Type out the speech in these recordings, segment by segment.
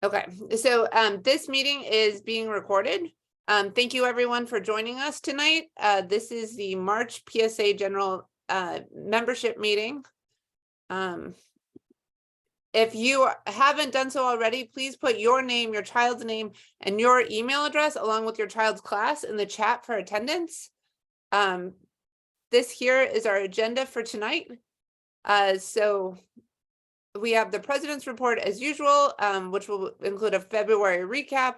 Okay, so this meeting is being recorded. Thank you everyone for joining us tonight. This is the March PSA General membership meeting. If you haven't done so already, please put your name, your child's name, and your email address along with your child's class in the chat for attendance. This here is our agenda for tonight. So we have the president's report as usual, which will include a February recap,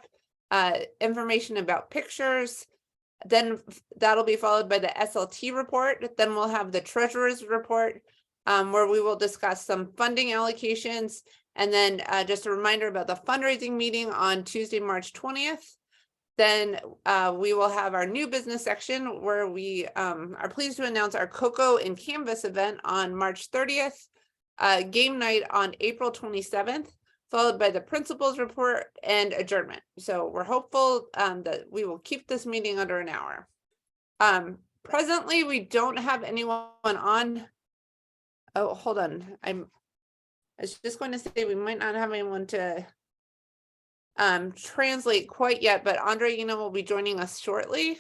information about pictures. Then that'll be followed by the SLT report. Then we'll have the treasurer's report, where we will discuss some funding allocations. And then just a reminder about the fundraising meeting on Tuesday, March 20th. Then we will have our new business section where we are pleased to announce our Cocoa and Canvas event on March 30th. Game night on April 27th, followed by the principal's report and adjournment. So we're hopeful that we will keep this meeting under an hour. Presently, we don't have anyone on. Oh, hold on. I was just going to say we might not have anyone to translate quite yet, but Andreina will be joining us shortly.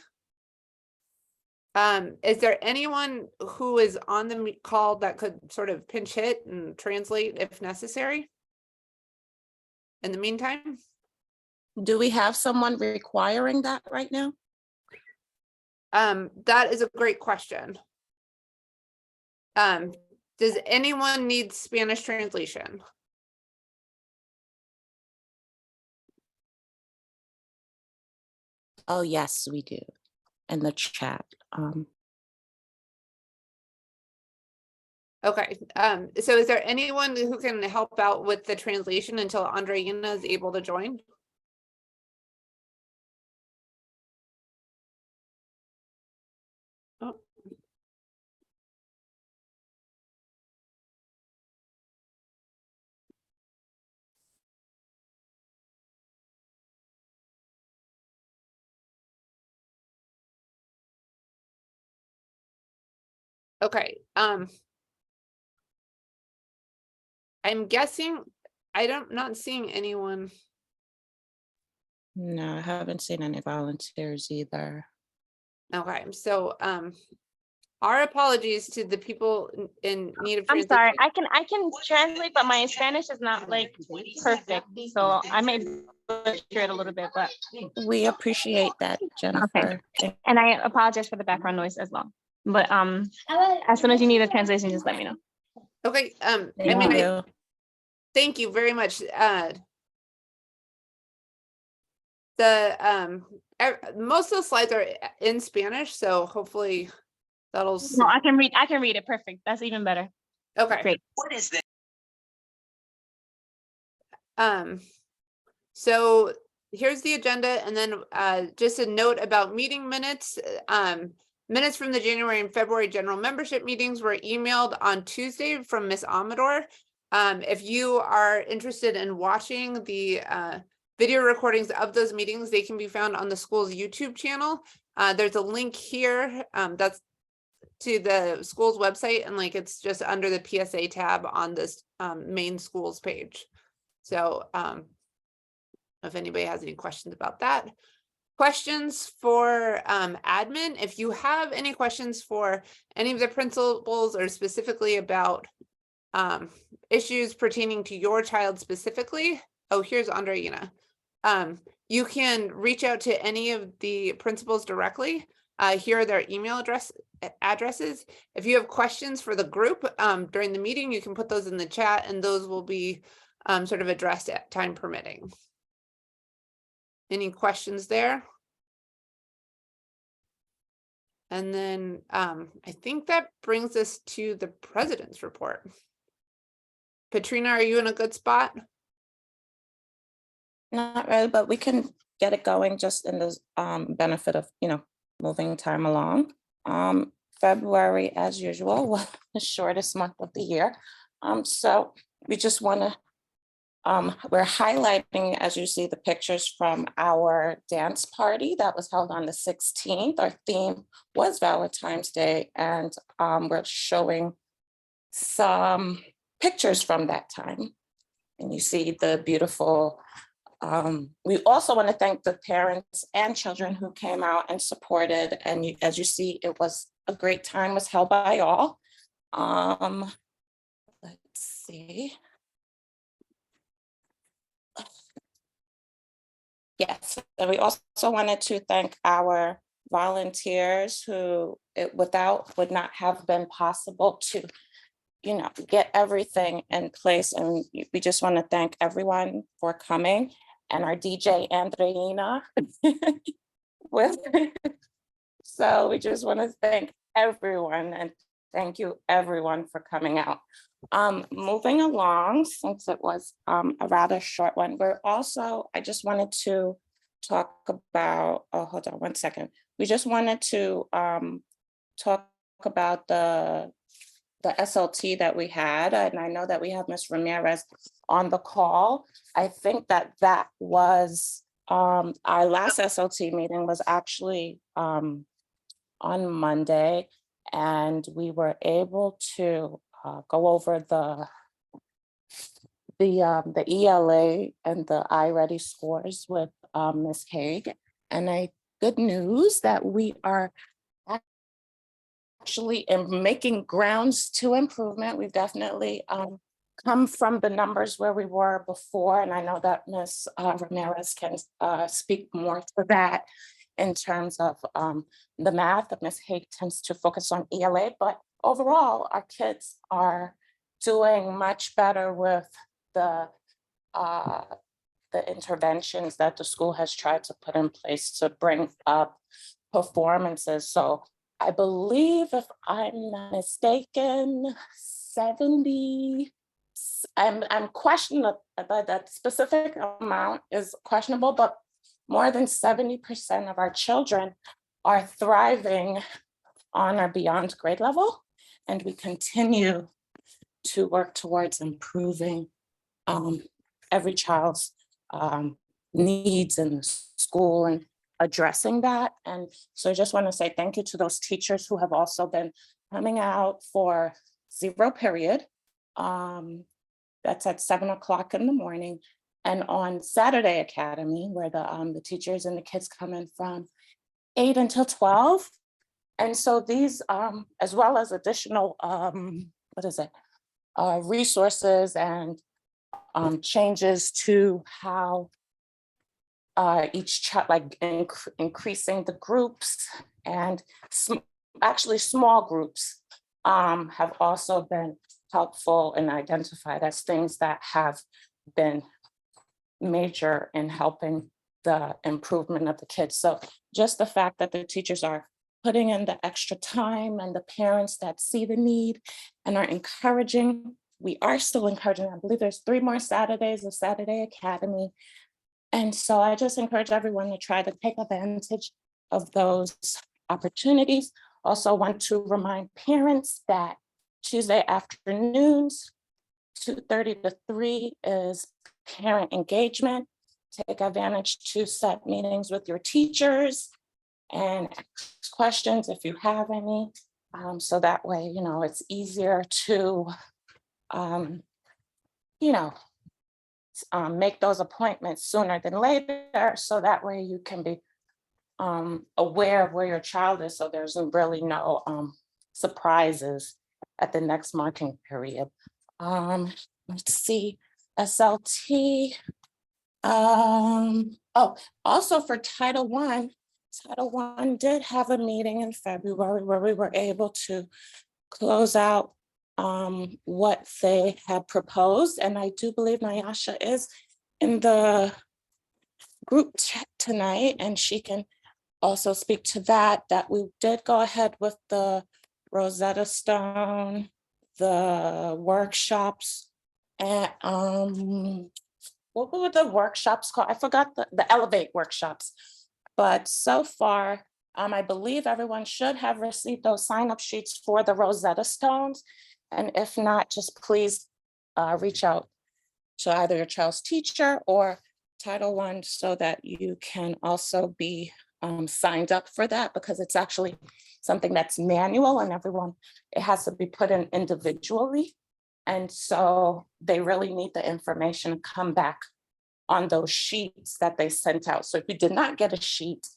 Is there anyone who is on the call that could sort of pinch hit and translate if necessary? In the meantime, do we have someone requiring that right now? That is a great question. Does anyone need Spanish translation? Oh, yes, we do. In the chat. Okay, so is there anyone who can help out with the translation until Andreina is able to join? Oh. Okay, I'm guessing not seeing anyone. No, I haven't seen any volunteers either. Okay, so our apologies to the people in need of translation. I'm sorry, I can translate, but my Spanish is not like perfect, so I may butcher it a little bit, but we appreciate that, Jennifer. Okay. And I apologize for the background noise as well. But as soon as you need a translation, just let me know. Okay, thank you very much. Most of the slides are in Spanish, so hopefully that'll. No, I can read it. Perfect. That's even better. Okay. Great. What is this? So here's the agenda, and then just a note about meeting minutes. Minutes from the January and February general membership meetings were emailed on Tuesday from Ms. Amador. If you are interested in watching the video recordings of those meetings, they can be found on the school's YouTube channel. There's a link here that's to the school's website, and it's just under the PSA tab on this main schools page. So if anybody has any questions about that. Questions for admin, if you have any questions for any of the principals or specifically about issues pertaining to your child specifically. Oh, here's Andreina. You can reach out to any of the principals directly. Here are their email addresses. If you have questions for the group during the meeting, you can put those in the chat, and those will be sort of addressed at time permitting. Any questions there? And then I think that brings us to the president's report. Katrina, are you in a good spot? Not really, but we can get it going just in the benefit of, moving time along. February, as usual, was the shortest month of the year. So we just want to, we're highlighting, as you see, the pictures from our dance party that was held on the 16th. Our theme was Valentine's Day, and we're showing some pictures from that time. And you see the beautiful We also want to thank the parents and children who came out and supported. And as you see, it was a great time, was held by all. Let's see. Yes, and we also wanted to thank our volunteers who would not have been possible to, get everything in place. And we just want to thank everyone for coming, and our DJ Andreina with. So we just want to thank everyone, and thank you everyone for coming out. Moving along, since it was a rather short one, I just wanted to talk about, hold on one second. We just wanted to talk about the SLT that we had, and I know that we have Ms. Ramirez on the call. I think that was our last SLT meeting was actually on Monday, and we were able to go over the ELA and the iReady scores with Ms. Haig. And good news that we are actually making grounds to improvement. We've definitely come from the numbers where we were before. And I know that Ms. Ramirez can speak more to that in terms of the math. Ms. Haig tends to focus on ELA, but overall, our kids are doing much better with the interventions that the school has tried to put in place to bring up performances. So I believe, if I'm not mistaken, 70, I'm questioning that specific amount is questionable, but more than 70% of our children are thriving on or beyond grade level. And we continue to work towards improving every child's needs in the school and addressing that. And so I just want to say thank you to those teachers who have also been coming out for zero period. That's at 7 o'clock in the morning. And on Saturday Academy, where the teachers and the kids come in from 8 until 12. And so these, as well as additional, resources and changes to how each child, like increasing the groups and actually small groups have also been helpful and identified as things that have been major in helping the improvement of the kids. So just the fact that the teachers are putting in the extra time, and the parents that see the need and are encouraging, we are still encouraging. I believe there's 3 more Saturdays of Saturday Academy. And so I just encourage everyone to try to take advantage of those opportunities. Also want to remind parents that Tuesday afternoons, 2:30 to 3 is parent engagement. Take advantage to set meetings with your teachers and ask questions if you have any. So that way, it's easier to, make those appointments sooner than later. So that way you can be aware of where your child is. So there's really no surprises at the next marking period. Let's see, SLT. Also for Title I did have a meeting in February where we were able to close out what they had proposed. And I do believe Nyasha is in the group chat tonight, and she can also speak to that we did go ahead with the Rosetta Stone, the workshops, and what were the workshops called? I forgot the Elevate workshops. But so far, I believe everyone should have received those sign-up sheets for the Rosetta Stones. And if not, just please reach out to either your child's teacher or Title I so that you can also be signed up for that, because it's actually something that's manual and it has to be put in individually. And so they really need the information to come back on those sheets that they sent out. So if you did not get a sheet,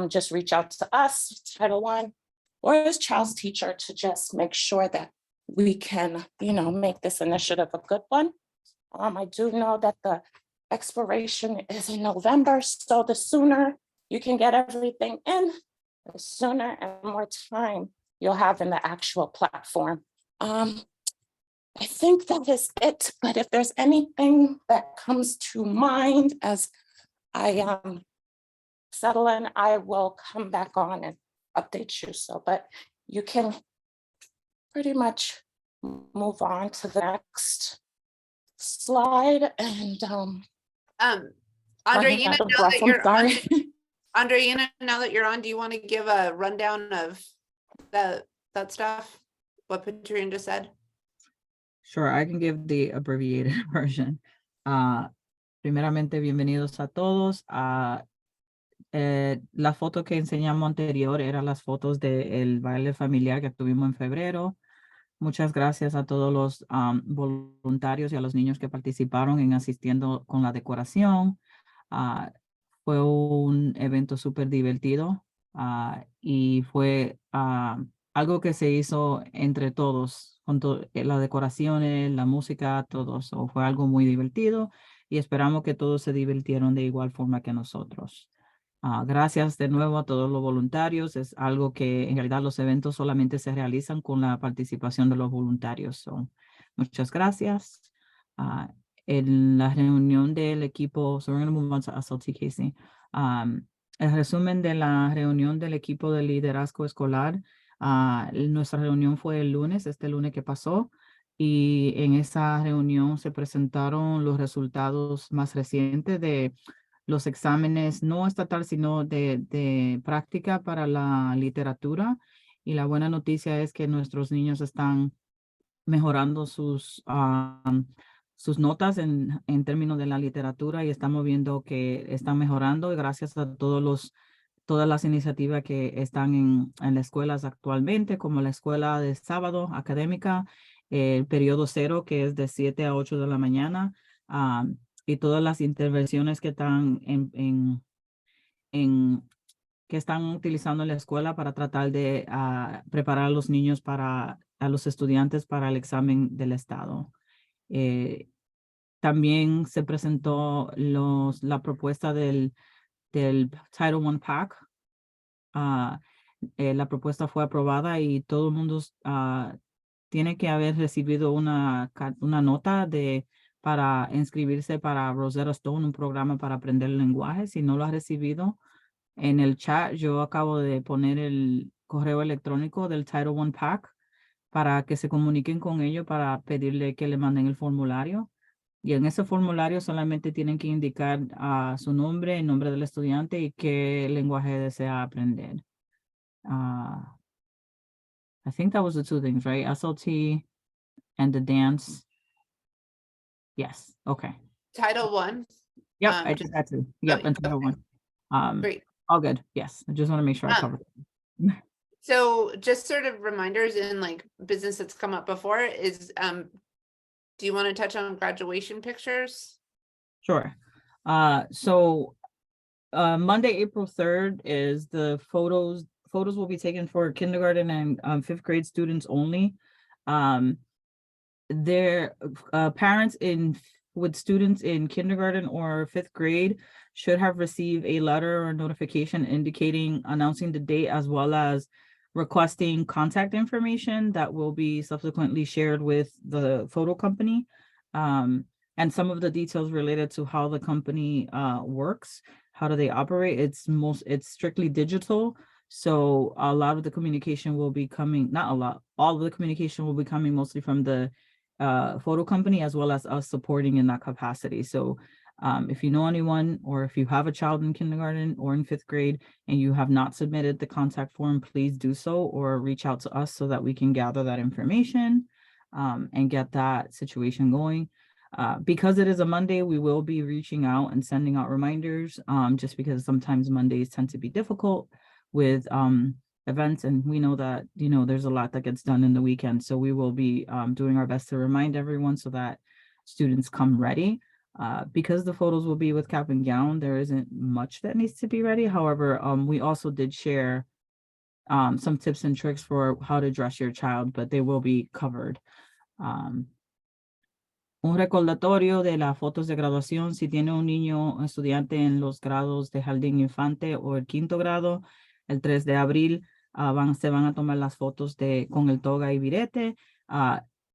just reach out to us, Title I, or as child's teacher, to just make sure that we can, make this initiative a good one. I do know that the expiration is in November, so the sooner you can get everything in, the sooner and more time you'll have in the actual platform. I think that is it, but if there's anything that comes to mind as I settle in, I will come back on and update you. So, but you can pretty much move on to the next slide. And Andreina, out of now breath, that I'm you're on, sorry. Andreina, now that you're on, do you want to give a rundown of that stuff? What Patricia just said? Sure, I can give the abbreviated version. Primeramente, bienvenidos a todos. La foto que enseñamos anterior eran las fotos del baile familiar que tuvimos en febrero. Muchas gracias a todos los voluntarios y a los niños que participaron en asistiendo con la decoración. Fue un evento súper divertido y fue algo que se hizo entre todos, con las decoraciones, la música, todo eso. Fue algo muy divertido y esperamos que todos se divirtieron de igual forma que nosotros. Gracias de nuevo a todos los voluntarios. Es algo que en realidad los eventos solamente se realizan con la participación de los voluntarios. Muchas gracias. En la reunión del equipo, so we're going to move on to SLT, Casey. El resumen de la reunión del equipo de liderazgo escolar. Nuestra reunión fue el lunes, este lunes que pasó, y en esa reunión se presentaron los resultados más recientes de los exámenes no estatal, sino de práctica para la literatura. Y la buena noticia es que nuestros niños están mejorando sus notas en términos de la literatura y estamos viendo que están mejorando y gracias a todas las iniciativas que están en las escuelas actualmente, como la escuela de sábado académica, el periodo cero, que es de 7 a 8 de la mañana, y todas las intervenciones que están que están utilizando en la escuela para tratar de preparar a los niños a los estudiantes para el examen del estado. También se presentó la propuesta del Title I PAC. La propuesta fue aprobada y todo el mundo tiene que haber recibido una nota para inscribirse para Rosetta Stone, un programa para aprender el lenguaje. Si no lo has recibido, en el chat yo acabo de poner el correo electrónico del Title I PAC para que se comuniquen con ellos para pedirle que le manden el formulario. Y en ese formulario solamente tienen que indicar su nombre, el nombre del estudiante y qué lenguaje desea aprender. I think that was the two things, right? SLT and the dance. Yes, okay. Title I. Yep, I just had to. Yep, and Title I. Great. All good. Yes, I just want to make sure I covered it. So just sort of reminders in like business that's come up before is, do you want to touch on graduation pictures? Sure. So Monday, April 3rd is the photos. Photos will be taken for kindergarten and fifth grade students only. Their parents with students in kindergarten or fifth grade should have received a letter or notification announcing the date, as well as requesting contact information that will be subsequently shared with the photo company, and some of the details related to how the company works. How do they operate? It's strictly digital. So a lot of the communication will be coming, not a lot, all of the communication will be coming mostly from the photo company, as well as us supporting in that capacity. So if you know anyone, or if you have a child in kindergarten or in fifth grade and you have not submitted the contact form, please do so, or reach out to us so that we can gather that information and get that situation going. Because it is a Monday, we will be reaching out and sending out reminders, just because sometimes Mondays tend to be difficult with events, and we know that there's a lot that gets done in the weekend, so we will be doing our best to remind everyone so that students come ready. Because the photos will be with cap and gown, there isn't much that needs to be ready. However, we also did share some tips and tricks for how to dress your child, but they will be covered. Un recordatorio de las fotos de graduación, si tiene un niño o estudiante en los grados de jardín infante o el 5º grado, el 3 de abril se van a tomar las fotos con el toga y birete.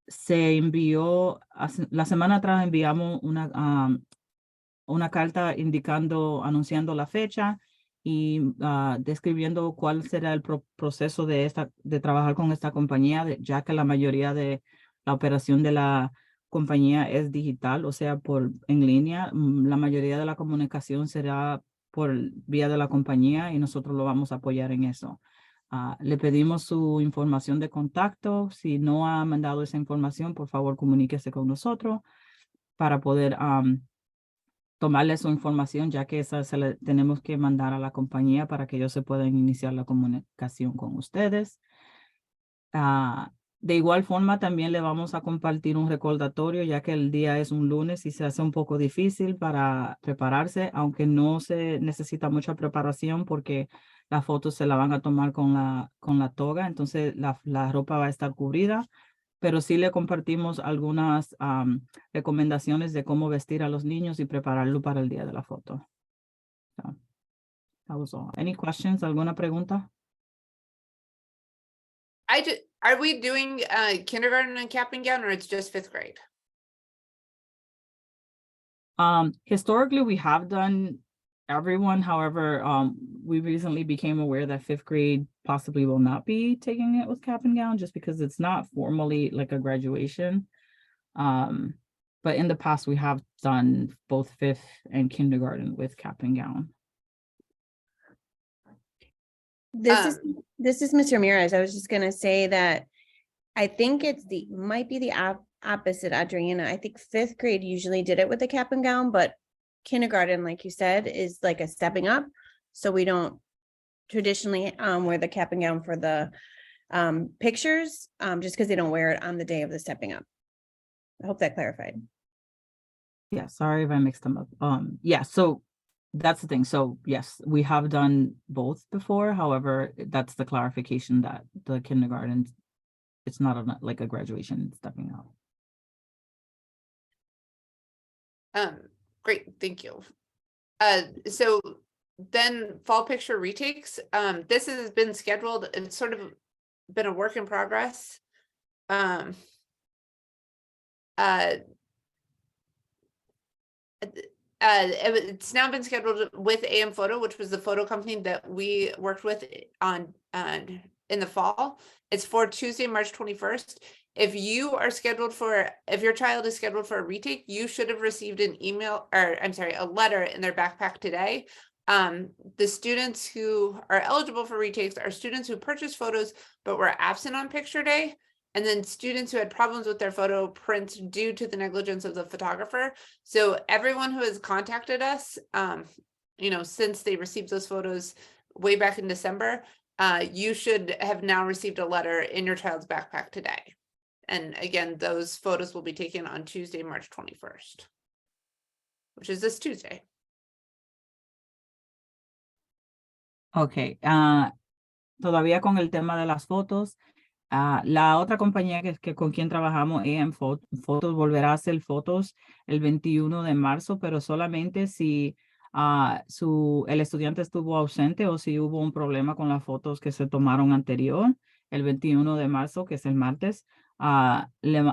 Se envió, la semana atrás enviamos una carta anunciando la fecha y describiendo cuál será el proceso de trabajar con esta compañía, ya que la mayoría de la operación de la compañía es digital, o sea, en línea. La mayoría de la comunicación será por vía de la compañía y nosotros lo vamos a apoyar en eso. Le pedimos su información de contacto. Si no ha mandado esa información, por favor, comuníquese con nosotros para poder tomarle su información, ya que esa tenemos que mandar a la compañía para que ellos se puedan iniciar la comunicación con ustedes. De igual forma, también le vamos a compartir un recordatorio, ya que el día es un lunes y se hace un poco difícil para prepararse, aunque no se necesita mucha preparación porque las fotos se la van a tomar con la toga, entonces la ropa va a estar cubrida, pero sí le compartimos algunas recomendaciones de cómo vestir a los niños y prepararlo para el día de la foto. So, that was all. Any questions? ¿Alguna pregunta? Are we doing kindergarten and cap and gown, or it's just 5th grade? Historically, we have done everyone. However, we recently became aware that 5th grade possibly will not be taking it with cap and gown just because it's not formally like a graduation. But in the past, we have done both 5th and kindergarten with cap and gown. This is Ms. Ramirez. I was just gonna say that I think might be the opposite, Adriana. I think 5th grade usually did it with the cap and gown, but kindergarten, like you said, is like a stepping up. So we don't traditionally wear the cap and gown for the pictures, just because they don't wear it on the day of the stepping up. I hope that clarified. Yeah, sorry if I mixed them up. Yeah, so that's the thing. So yes, we have done both before. However, that's the clarification that the kindergarten, it's not like a graduation stepping out. Great, thank you. So then fall picture retakes. This has been scheduled. It's sort of been a work in progress. It's now been scheduled with AM Photo, which was the photo company that we worked with on in the fall. It's for Tuesday, March 21st. If your child is scheduled for a retake, you should have received an email, or I'm sorry, a letter in their backpack today. The students who are eligible for retakes are students who purchased photos but were absent on picture day, and then students who had problems with their photo prints due to the negligence of the photographer. So everyone who has contacted us, since they received those photos way back in December, you should have now received a letter in your child's backpack today. And again, those photos will be taken on Tuesday, March 21st, which is this Tuesday. Okay, todavía con el tema de las fotos, la otra compañía que con quien trabajamos, AM Fotos, volverá a hacer fotos el 21 de marzo, pero solamente si el estudiante estuvo ausente o si hubo un problema con las fotos que se tomaron anterior, el 21 de marzo, que es el martes,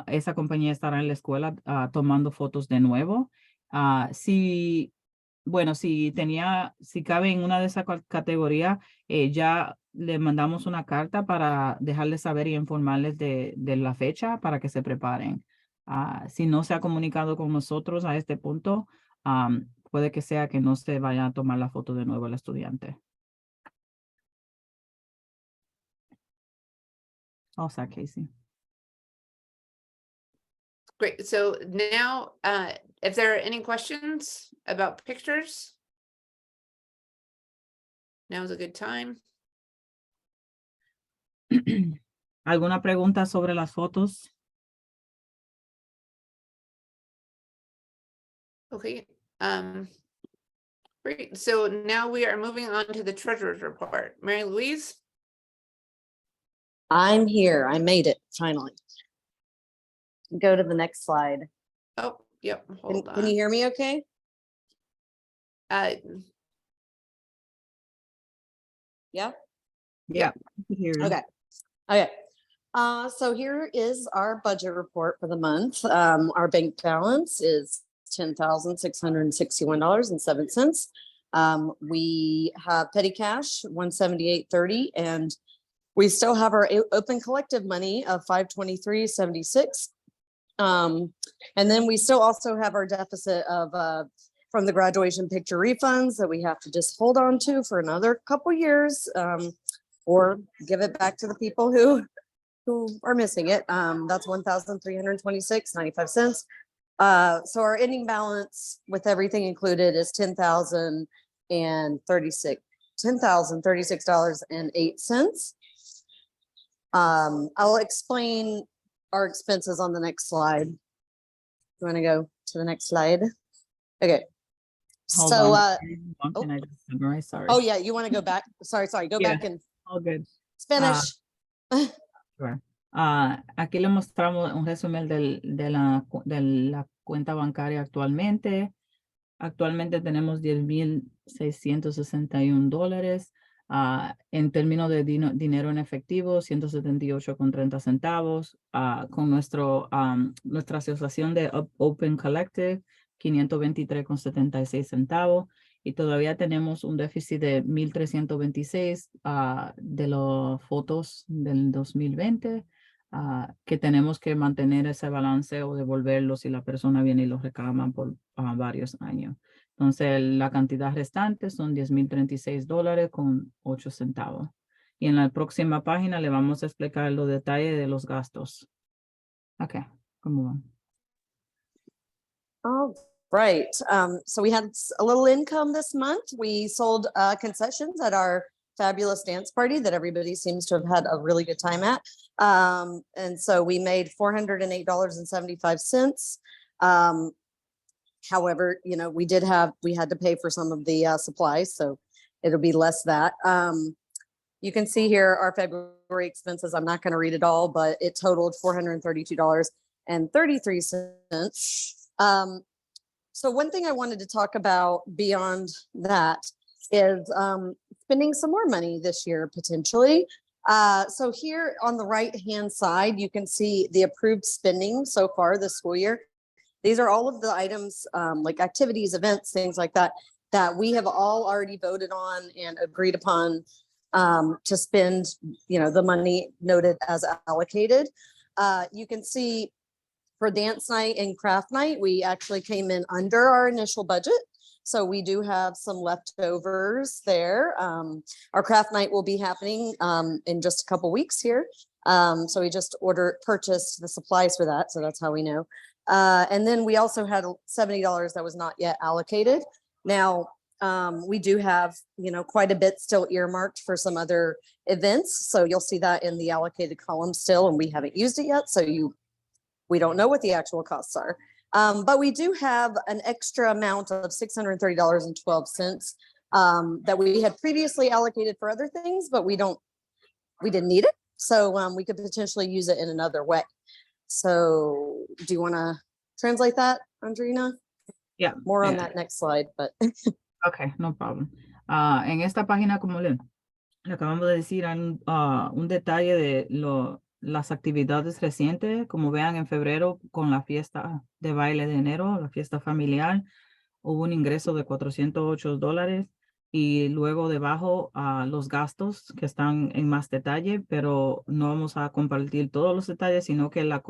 esa compañía estará en la escuela tomando fotos de nuevo. Si cabe en una de esas categorías, ya le mandamos una carta para dejarles saber y informarles de la fecha para que se preparen. Si no se ha comunicado con nosotros a este punto, puede que sea que no se vaya a tomar la foto de nuevo el estudiante. O sea, Casey. Great. So now, if there are any questions about pictures, now is a good time. ¿Alguna pregunta sobre las fotos? Okay, great. So now we are moving on to the treasurer's report. Mary Louise? I'm here. I made it finally. Go to the next slide. Oh, yep, Can, hold can you on. hear me okay? Uh, Yeah? Yeah. I can hear you. Okay. Okay. So here is our budget report for the month. Our bank balance is $10,661.07. We have petty cash, $178.30, and we still have our open collective money of $523.76. And then we still also have our deficit of from the graduation picture refunds that we have to just hold on to for another couple years, or give it back to the people who are missing it. That's $1,326.95. So our ending balance with everything included is $10,036.08. I'll explain our expenses on the next slide. You want to go to the next slide? Okay. Hold So, on. Can I just summarize? Sorry. oh yeah, you want to go back? Sorry, go Yeah. back and All good. finish. Sure. Aquí le mostramos un resumen de la cuenta bancaria actualmente. Actualmente tenemos $10,661. En términos de dinero en efectivo, 178,30 centavos. Con nuestra asociación de Open Collective, 523,76 centavos. Y todavía tenemos un déficit de 1,326 de las fotos del 2020, que tenemos que mantener ese balance o devolverlo si la persona viene y lo reclama por varios años. Entonces, la cantidad restante son $10,036.08. Y en la próxima página le vamos a explicar los detalles de los gastos. Ok, ¿cómo van? All right. So we had a little income this month. We sold concessions at our fabulous dance party that everybody seems to have had a really good time at. And so we made $408.75. However, you know, we had to pay for some of the supplies, so it'll be less that. You can see here our February expenses. I'm not going to read it all, but it totaled $432.33. So one thing I wanted to talk about beyond that is spending some more money this year, potentially. So here on the right-hand side, you can see the approved spending so far this school year. These are all of the items, like activities, events, things like that, that we have all already voted on and agreed upon to spend, you know, the money noted as allocated. You can see for dance night and craft night, we actually came in under our initial budget. So we do have some leftovers there. Our craft night will be happening in just a couple weeks here. So we just purchased the supplies for that. So that's how we know. And then we also had $70 that was not yet allocated. Now, we do have, you know, quite a bit still earmarked for some other events. So you'll see that in the allocated column still, and we haven't used it yet. So we don't know what the actual costs are. But we do have an extra amount of $630.12 that we had previously allocated for other things, but we didn't need it. So we could potentially use it in another way. So do you want to translate that, Andrina? Yeah. More on that next slide, but. Ok, no problem. En esta página, como le acabamos de decir, hay un detalle de las actividades recientes. Como vean, en febrero, con la fiesta de baile de enero, la fiesta familiar, hubo un ingreso de $408. Y luego debajo los gastos que están en más detalle, pero no vamos a compartir todos los detalles, sino que la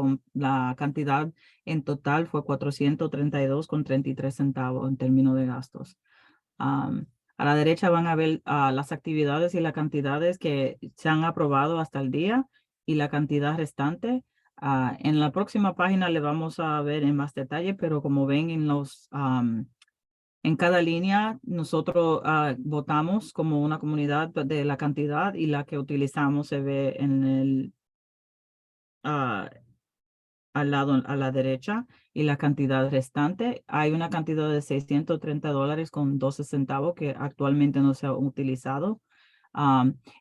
cantidad en total fue $432.33 en términos de gastos. A la derecha van a ver las actividades y las cantidades que se han aprobado hasta el día y la cantidad restante. En la próxima página le vamos a ver en más detalle, pero como ven en cada línea, nosotros votamos como una comunidad de la cantidad y la que utilizamos se ve en al lado, a la derecha, y la cantidad restante. Hay una cantidad de $630.12 que actualmente no se ha utilizado.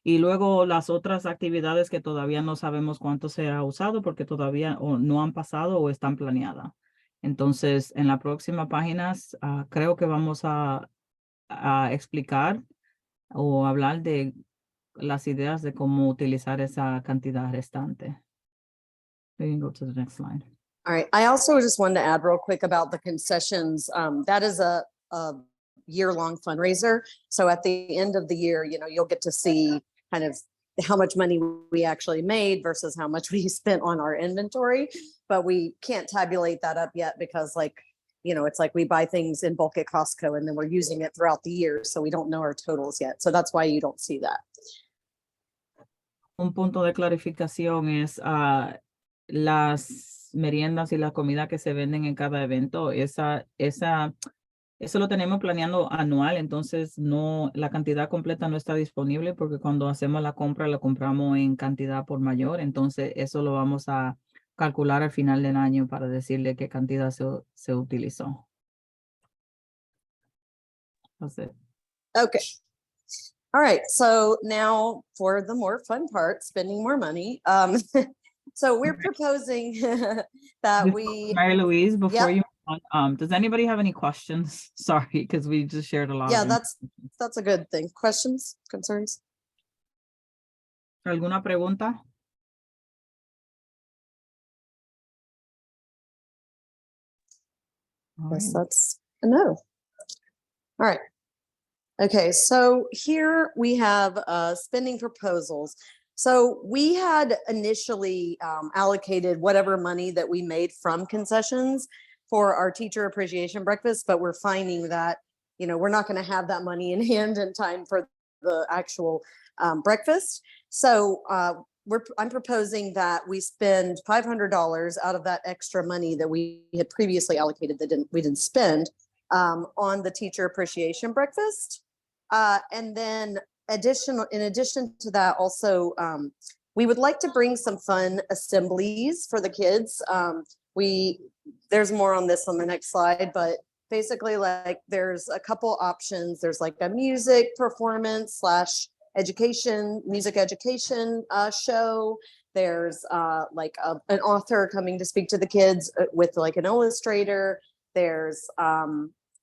Y luego las otras actividades que todavía no sabemos cuánto se ha usado porque todavía o no han pasado o están planeadas. Entonces, en la próxima página, creo que vamos a explicar o hablar de las ideas de cómo utilizar esa cantidad restante. We can go to the next slide. All right. I also just wanted to add real quick about the concessions. That is a year-long fundraiser. So at the end of the year, you know, you'll get to see kind of how much money we actually made versus how much we spent on our inventory. But we can't tabulate that up yet because, like, you know, it's like we buy things in bulk at Costco and then we're using it throughout the year. So we don't know our totals yet. So that's why you don't see that. Un punto de clarificación es las meriendas y la comida que se venden en cada evento. Eso lo tenemos planeando anual, entonces no, la cantidad completa no está disponible porque cuando hacemos la compra, la compramos en cantidad por mayor. Entonces eso lo vamos a calcular al final del año para decirle qué cantidad se utilizó. Entonces, Okay. All right. So now for the more fun part, spending more money. So we're proposing that we, Mary Louise, before Yep. you move on, does anybody have any questions? Sorry, because we just shared a lot. yeah, of that's a good thing. Questions, concerns? ¿Alguna pregunta? All Yes, right. that's a no. All right. Okay, so here we have spending proposals. So we had initially allocated whatever money that we made from concessions for our teacher appreciation breakfast, but we're finding that, you know, we're not going to have that money in hand in time for the actual breakfast. So I'm proposing that we spend $500 out of that extra money that we had previously allocated that we didn't spend on the teacher appreciation breakfast. And then in addition to that, also, we would like to bring some fun assemblies for the kids. There's more on this on the next slide, but basically, like, there's a couple options. There's like a music performance / education, music education show. There's like an author coming to speak to the kids with like an illustrator. There's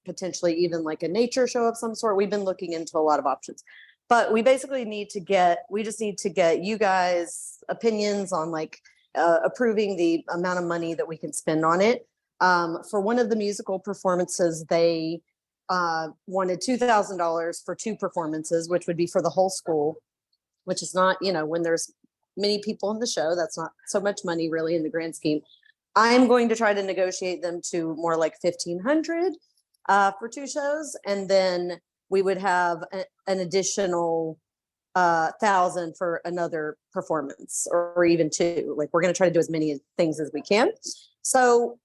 potentially even like a nature show of some sort. We've been looking into a lot of options, but we basically just need to get you guys' opinions on like approving the amount of money that we can spend on it. For one of the musical performances, they wanted $2,000 for 2 performances, which would be for the whole school, which is not, you know, when there's many people in the show, that's not so much money really in the grand scheme. I'm going to try to negotiate them to more like $1,500 for 2 shows. And then we would have an additional $1,000 for another performance or even 2. Like, we're going to try to do as many things as we can. So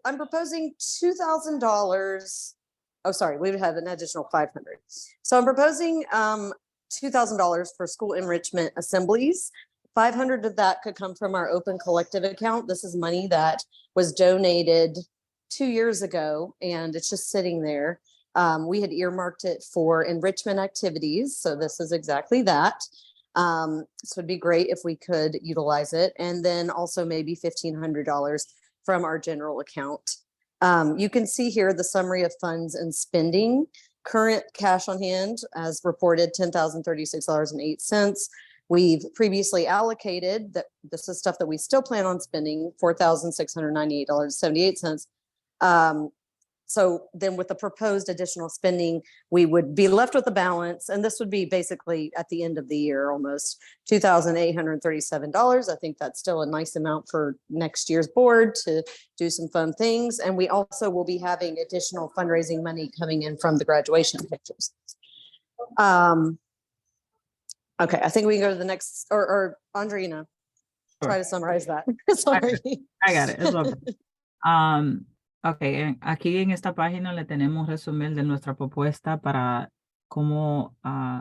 I'm proposing $2,000. Oh, sorry, we would have an additional $500. So I'm proposing $2,000 for school enrichment assemblies. $500 of that could come from our open collective account. This is money that was donated 2 years ago, and it's just sitting there. We had earmarked it for enrichment activities, so this is exactly that. So it'd be great if we could utilize it, and then also maybe $1,500 from our general account. You can see here the summary of funds and spending. Current cash on hand, as reported, $10,036.08. We've previously allocated, that this is stuff that we still plan on spending, $4,698.78. So then with the proposed additional spending, we would be left with a balance, and this would be basically at the end of the year, almost $2,837. I think that's still a nice amount for next year's board to do some fun things. And we also will be having additional fundraising money coming in from the graduation pictures. Okay, I think we can go to the next, or Andreina, try to summarize that. Sorry. I got it. It's okay. Ok, aquí en esta página le tenemos un resumen de nuestra propuesta para cómo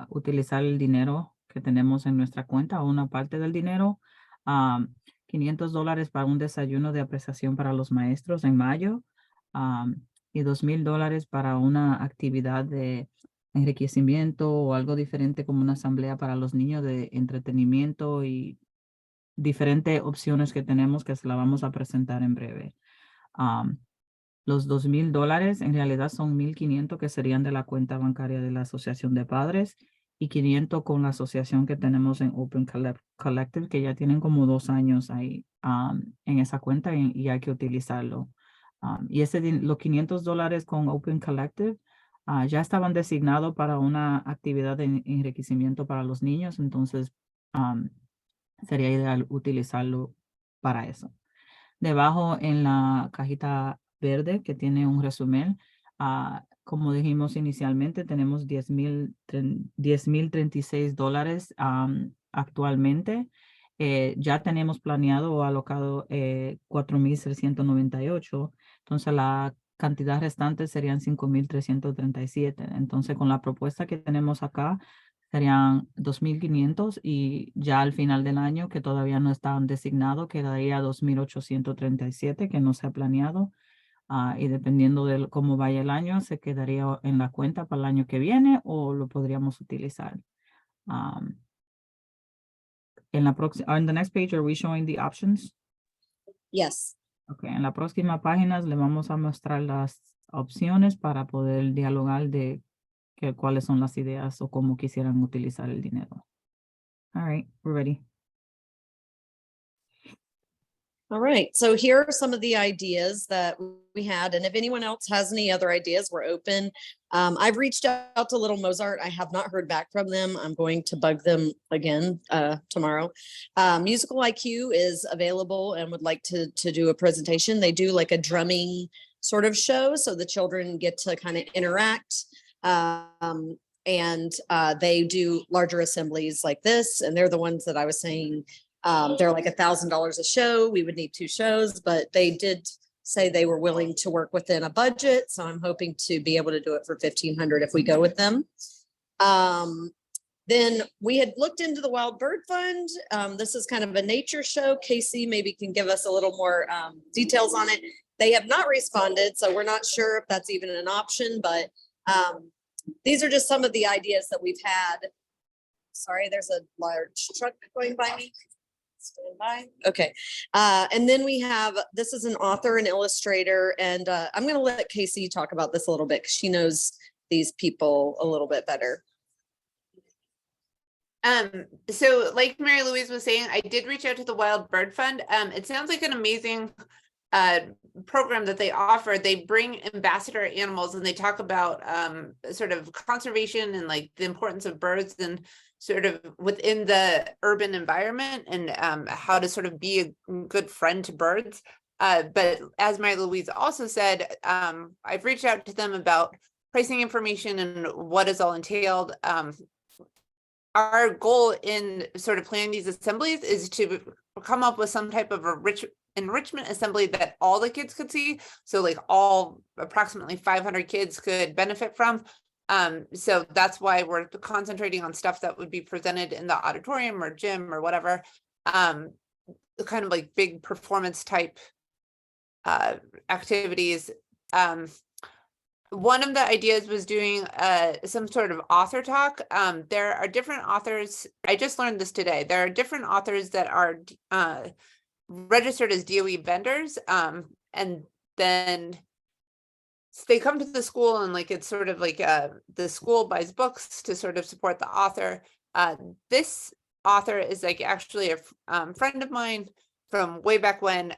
utilizar el dinero que tenemos en nuestra cuenta o una parte del dinero. $500 para un desayuno de apreciación para los maestros en mayo, y $2,000 para una actividad de enriquecimiento o algo diferente como una asamblea para los niños de entretenimiento y diferentes opciones que tenemos que se la vamos a presentar en breve. Los $2,000 en realidad son 1,500 que serían de la cuenta bancaria de la Asociación de Padres y 500 con la asociación que tenemos en Open Collective, que ya tienen como 2 años ahí en esa cuenta y hay que utilizarlo. Y los $500 con Open Collective ya estaban designados para una actividad de enriquecimiento para los niños, entonces sería ideal utilizarlo para eso. Debajo en la cajita verde que tiene un resumen, como dijimos inicialmente, tenemos $10,036 actualmente. Ya tenemos planeado o alocado 4,698. Entonces la cantidad restante serían 5,337. Entonces con la propuesta que tenemos acá serían 2,500 y ya al final del año, que todavía no están designados, quedaría 2,837 que no se ha planeado. Y dependiendo de cómo vaya el año, se quedaría en la cuenta para el año que viene o lo podríamos utilizar. En la próxima, on the next page, are we showing the options? Yes. Okay, en la próxima página le vamos a mostrar las opciones para poder dialogar de cuáles son las ideas o cómo quisieran utilizar el dinero. All right, we're ready. All right, so here are some of the ideas that we had, and if anyone else has any other ideas, we're open. I've reached out to Little Mozart. I have not heard back from them. I'm going to bug them again tomorrow. Musical IQ is available and would like to do a presentation. They do like a drumming sort of show, so the children get to kind of interact. And they do larger assemblies like this, and they're the ones that I was saying they're like $1,000 a show. We would need 2 shows, but they did say they were willing to work within a budget. So I'm hoping to be able to do it for $1,500 if we go with them. Then we had looked into the Wild Bird Fund. This is kind of a nature show. Casey maybe can give us a little more details on it. They have not responded, so we're not sure if that's even an option, but these are just some of the ideas that we've had. Sorry, there's a large truck going by me. Stand by. Okay. And then we have, this is an author and illustrator, and I'm going to let Casey talk about this a little bit because she knows these people a little bit better. So like Mary Louise was saying, I did reach out to the Wild Bird Fund. It sounds like an amazing program that they offer. They bring ambassador animals and they talk about sort of conservation and like the importance of birds and sort of within the urban environment and how to sort of be a good friend to birds. But as Mary Louise also said, I've reached out to them about pricing information and what is all entailed. Our goal in sort of planning these assemblies is to come up with some type of a enrichment assembly that all the kids could see. So like all approximately 500 kids could benefit from. So that's why we're concentrating on stuff that would be presented in the auditorium or gym or whatever, kind of like big performance type activities. One of the ideas was doing some sort of author talk. There are different authors. I just learned this today. There are different authors that are registered as DOE vendors. And then they come to the school and like it's sort of like the school buys books to sort of support the author. This author is like actually a friend of mine from way back when.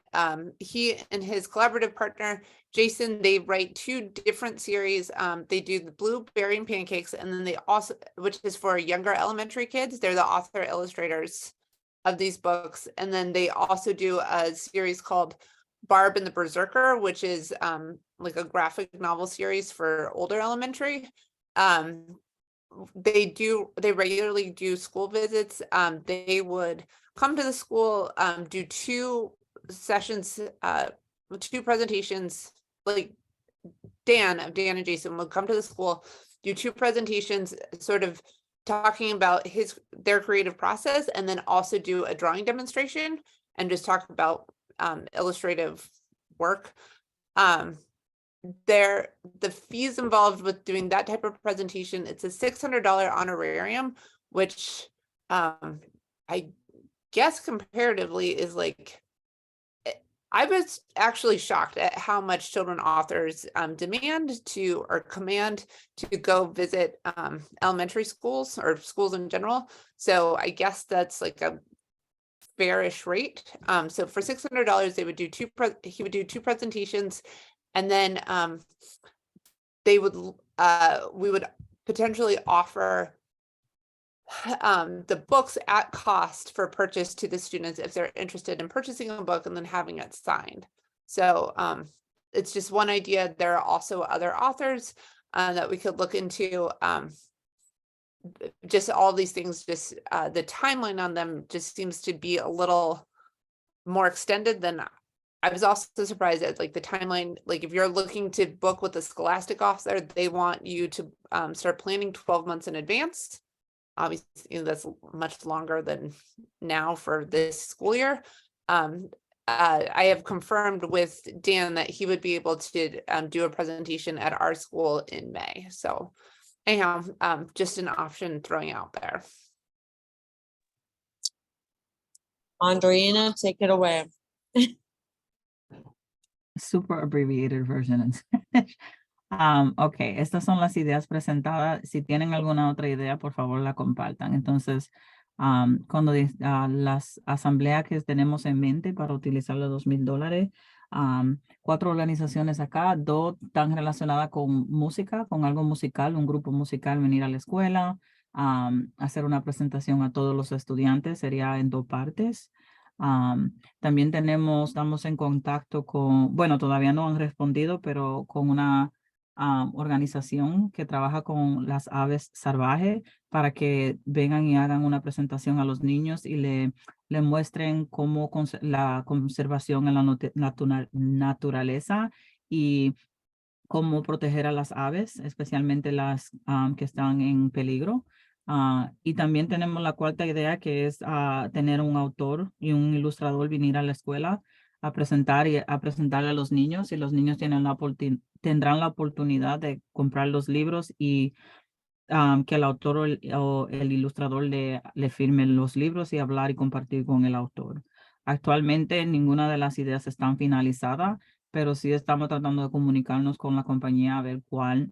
He and his collaborative partner Jason, they write 2 different series. They do the Blueberry and Pancakes, and then they also, which is for younger elementary kids, they're the author illustrators of these books. And then they also do a series called Barb and the Berserker, which is like a graphic novel series for older elementary. They regularly do school visits. They would come to the school, do 2 sessions, 2 presentations, like Dan and Jason would come to the school, do 2 presentations, sort of talking about their creative process, and then also do a drawing demonstration. and just talk about illustrative work. The fees involved with doing that type of presentation, it's a $600 honorarium, which I guess comparatively is like, I was actually shocked at how much children authors demand to or command to go visit elementary schools or schools in general. So I guess that's like a fairish rate. So for $600, they would do he would do two presentations, and then we would potentially offer the books at cost for purchase to the students if they're interested in purchasing a book and then having it signed. So it's just one idea. There are also other authors that we could look into. Just all these things, just the timeline on them just seems to be a little more extended than I was also surprised at, like the timeline. Like if you're looking to book with a Scholastic author, they want you to start planning 12 months in advance. Obviously, that's much longer than now for this school year. I have confirmed with Dan that he would be able to do a presentation at our school in May. So anyhow, just an option throwing out there. Andreina, take it away. Super abbreviated version in Spanish. Ok, estas son las ideas presentadas. Si tienen alguna otra idea, por favor la compartan. Entonces, cuando las asambleas que tenemos en mente para utilizar los $2,000, 4 organizaciones acá, 2 están relacionadas con música, con algo musical, un grupo musical, venir a la escuela, hacer una presentación a todos los estudiantes, sería en 2 partes. También estamos en contacto con, bueno, todavía no han respondido, pero con una organización que trabaja con las aves salvajes para que vengan y hagan una presentación a los niños y le muestren cómo la conservación en la naturaleza y cómo proteger a las aves, especialmente las que están en peligro. Y también tenemos la cuarta idea, que es tener un autor y un ilustrador venir a la escuela a presentar y a presentarle a los niños, y los niños tendrán la oportunidad de comprar los libros y que el autor o el ilustrador le firme los libros y hablar y compartir con el autor. Actualmente ninguna de las ideas están finalizadas, pero sí estamos tratando de comunicarnos con la compañía a ver cuál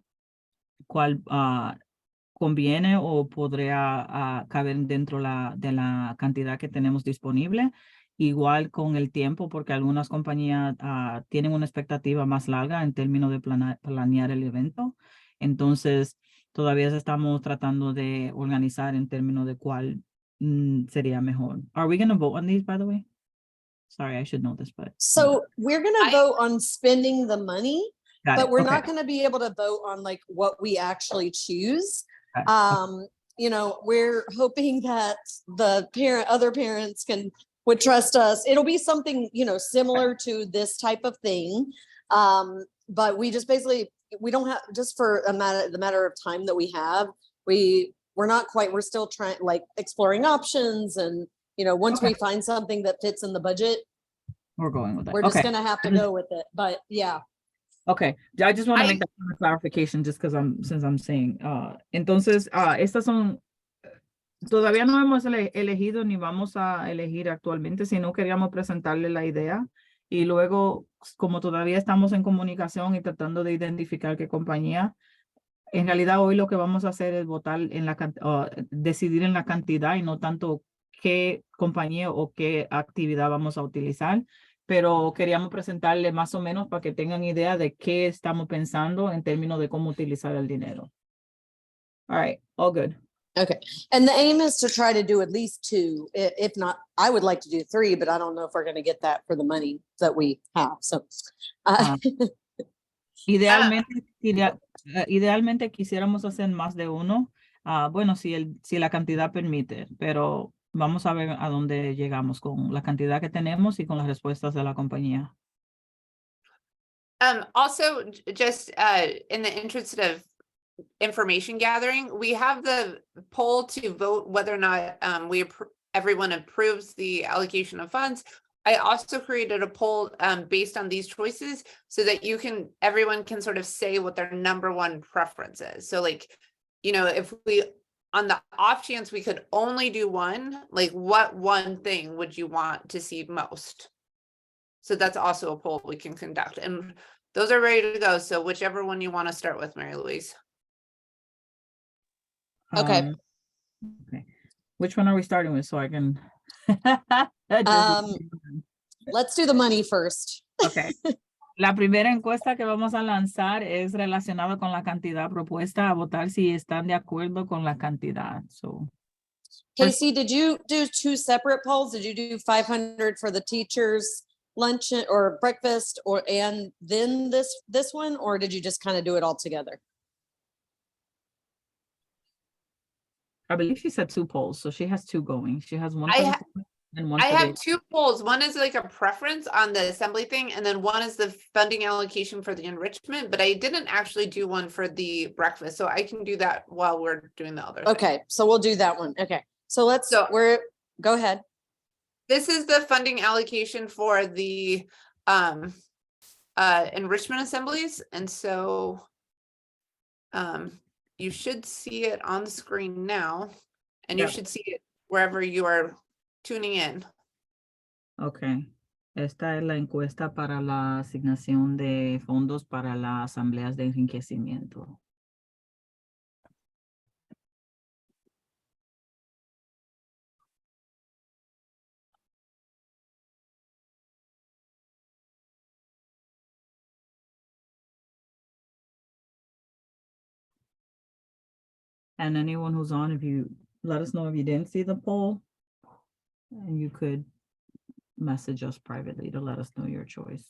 conviene o podría caber dentro de la cantidad que tenemos disponible. Igual con el tiempo, porque algunas compañías tienen una expectativa más larga en términos de planear el evento. Entonces, todavía estamos tratando de organizar en términos de cuál sería mejor. Are we going to vote on these, by the way? Sorry, I should know this, but. So we're going to vote on spending the money, Got but it. we're Okay. not going to be able to vote on like what we actually choose. Got it. You know, we're hoping that the other parents would trust us. It'll be something, you know, similar to this type of thing. But we just basically, we don't have, just for the matter of time that we have, we're still trying, like exploring options. And, you know, once we find something that fits in the budget, We're going with that. we're just Okay. going to have to go with it. But yeah. Okay, I just want to make that clarification just because since I'm saying, entonces, estas son, todavía no hemos elegido ni vamos a elegir actualmente, sino queríamos presentarle la idea y luego, como todavía estamos en comunicación y tratando de identificar qué compañía, en realidad hoy lo que vamos a hacer es votar decidir en la cantidad y no tanto qué compañía o qué actividad vamos a utilizar. Pero queríamos presentarle más o menos para que tengan idea de qué estamos pensando en términos de cómo utilizar el dinero. All right, all good. Okay. And the aim is to try to do at least 2. If not, I would like to do 3, but I don't know if we're going to get that for the money that we have. So Idealmente quisiéramos hacer más de uno. Bueno, si la cantidad permite, pero vamos a ver a dónde llegamos con la cantidad que tenemos y con las respuestas de la compañía. Also, just in the interest of information gathering, we have the poll to vote whether or not everyone approves the allocation of funds. I also created a poll based on these choices so that everyone can sort of say what their number one preference is. So like, you know, if we, on the off chance we could only do one, like what one thing would you want to see most? So that's also a poll we can conduct, and those are ready to go. So whichever one you want to start with, Mary Louise. Okay. Okay. Which one are we starting with so I can? Let's do the money first. Okay. La primera encuesta que vamos a lanzar es relacionada con la cantidad propuesta a votar si están de acuerdo con la cantidad. So, Casey, did you do 2 separate polls? Did you do 500 for the teachers lunch or breakfast and then this one, or did you just kind of do it all together? I believe she said 2 polls, so she has 2 going. She has one I for the ha- team and one I for have the, 2 polls. One is like a preference on the assembly thing, and then one is the funding allocation for the enrichment, but I didn't actually do one for the breakfast, so I can do that while we're doing the other thing. Okay, so we'll do that one. Okay, so go ahead. This is the funding allocation for the enrichment assemblies, and so you should see it on the screen now, and you Yeah. should see it wherever you are tuning in. okay. Esta es la encuesta para la asignación de fondos para las asambleas de enriquecimiento. And anyone who's on, if you let us know if you didn't see the poll, and you could message us privately to let us know your choice.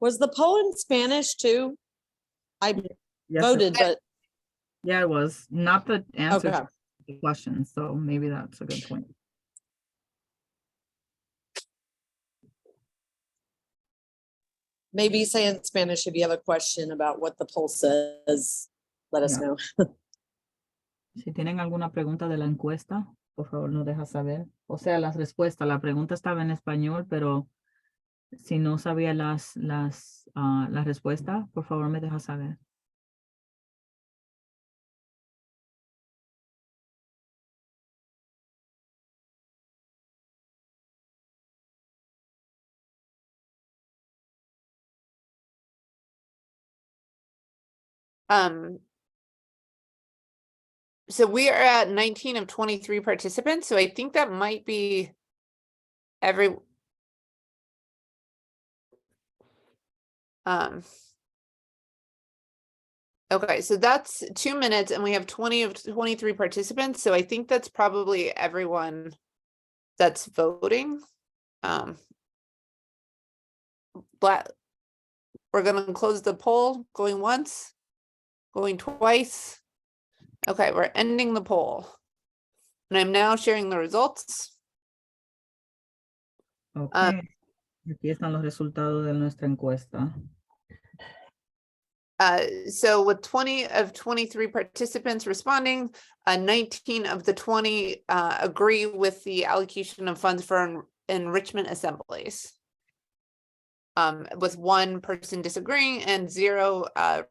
Was the poll in Spanish too? I Yes, voted, but yeah, it was not the answer okay. to the question, so maybe that's a good point. Maybe say in Spanish if you have a question about what the poll says, let us Yeah. know. Si tienen alguna pregunta de la encuesta, por favor nos deja saber. O sea, las respuestas, la pregunta estaba en español, pero si no sabía la respuesta, por favor me deja saber. So we are at 19 of 23 participants, so I think that might be every okay, so that's 2 minutes and we have 20 of 23 participants, so I think that's probably everyone that's voting. But we're gonna close the poll, going once, going twice. Okay, we're ending the poll. And I'm now sharing the results. Okay. Aquí están los resultados de nuestra encuesta. So with 20 of 23 participants responding, 19 of the 20 agree with the allocation of funds for enrichment assemblies. With 1 person disagreeing and 0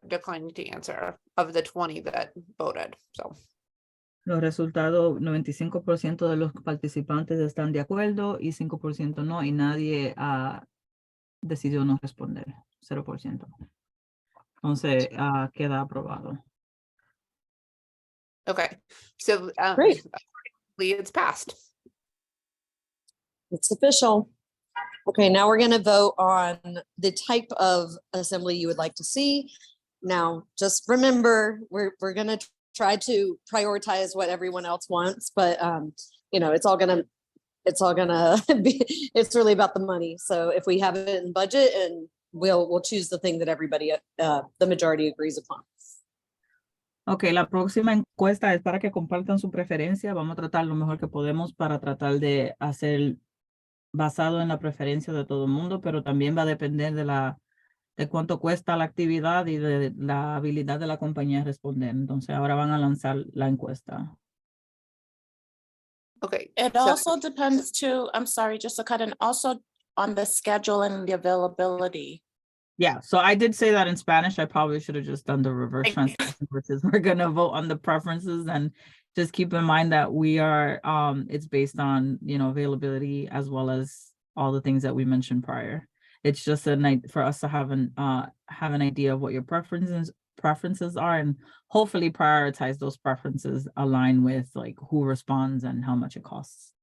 declining to answer of the 20 that voted. So Los resultados, 95% de los participantes están de acuerdo y 5% no, y nadie decidió no responder, 0%. Entonces, queda aprobado. okay, so Great. it's passed. It's official. Okay, now we're going to vote on the type of assembly you would like to see. Now, just remember, we're going to try to prioritize what everyone else wants, but you know, it's all gonna be, it's really about the money. So if we have it in budget, and we'll choose the thing that everybody, the majority agrees upon. Ok, la próxima encuesta es para que compartan su preferencia. Vamos a tratar lo mejor que podemos para tratar de hacer basado en la preferencia de todo el mundo, pero también va a depender de cuánto cuesta la actividad y de la habilidad de la compañía a responder. Entonces ahora van a lanzar la encuesta. Okay, It so also depends too, I'm sorry, just to cut in, also on the schedule and the availability. Yeah, so I did say that in Spanish. I probably should have just done the reverse Right. translation, which is we're gonna vote on the preferences, and just keep in mind that we are it's based on, you know, availability as well as all the things that we mentioned prior. It's just a night for us to have an idea of what your preferences are, and hopefully prioritize those preferences align with like who responds and how much it costs.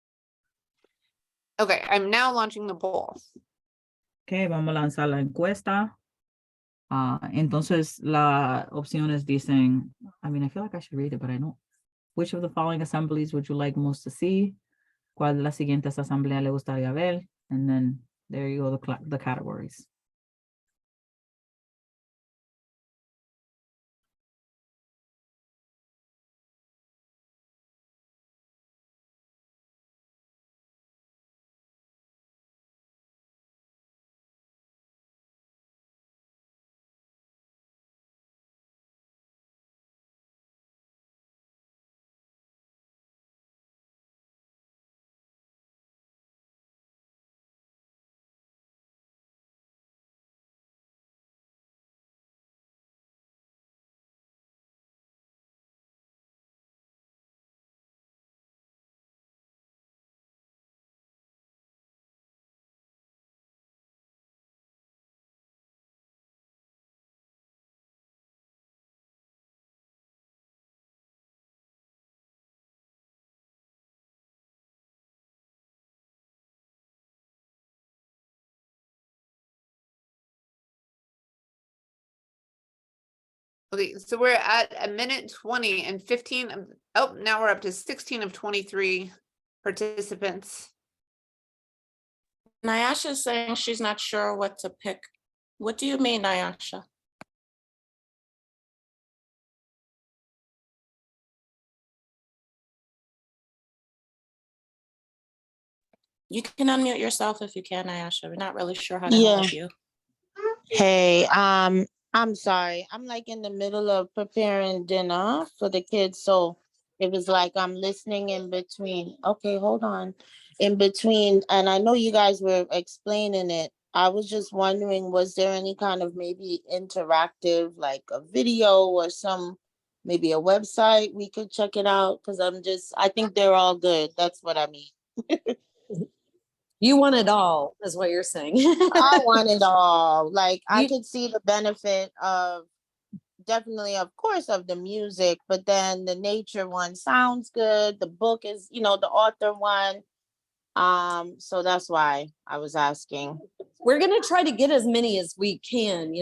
okay, I'm now launching the poll. Okay, vamos a lanzar la encuesta. Entonces, las opciones dicen, I mean, I feel like I should read it, but I don't. Which of the following assemblies would you like most to see? ¿Cuál de las siguientes asambleas le gustaría ver? And then there you go, the categories. Okay, so we're at a minute 20 and 15 of, oh, now we're up to 16 of 23 participants. Nyasha is saying she's not sure what to pick. What do you mean, Nyasha? You can unmute yourself if you can, Nyasha. We're not really sure how to Yeah. help you. Hey, I'm sorry. I'm like in the middle of preparing dinner for the kids, so it was like I'm listening in between. Okay, hold on. In between, and I know you guys were explaining it. I was just wondering, was there any kind of maybe interactive, like a video or maybe a website we could check it out? Because I think they're all good. That's what I mean. You want it all, is what you're saying. I want it all. Like I You- could see the benefit of definitely, of course, of the music, but then the nature one sounds good. The book is, the author one. So that's why I was asking. We're gonna try to get as many as we can,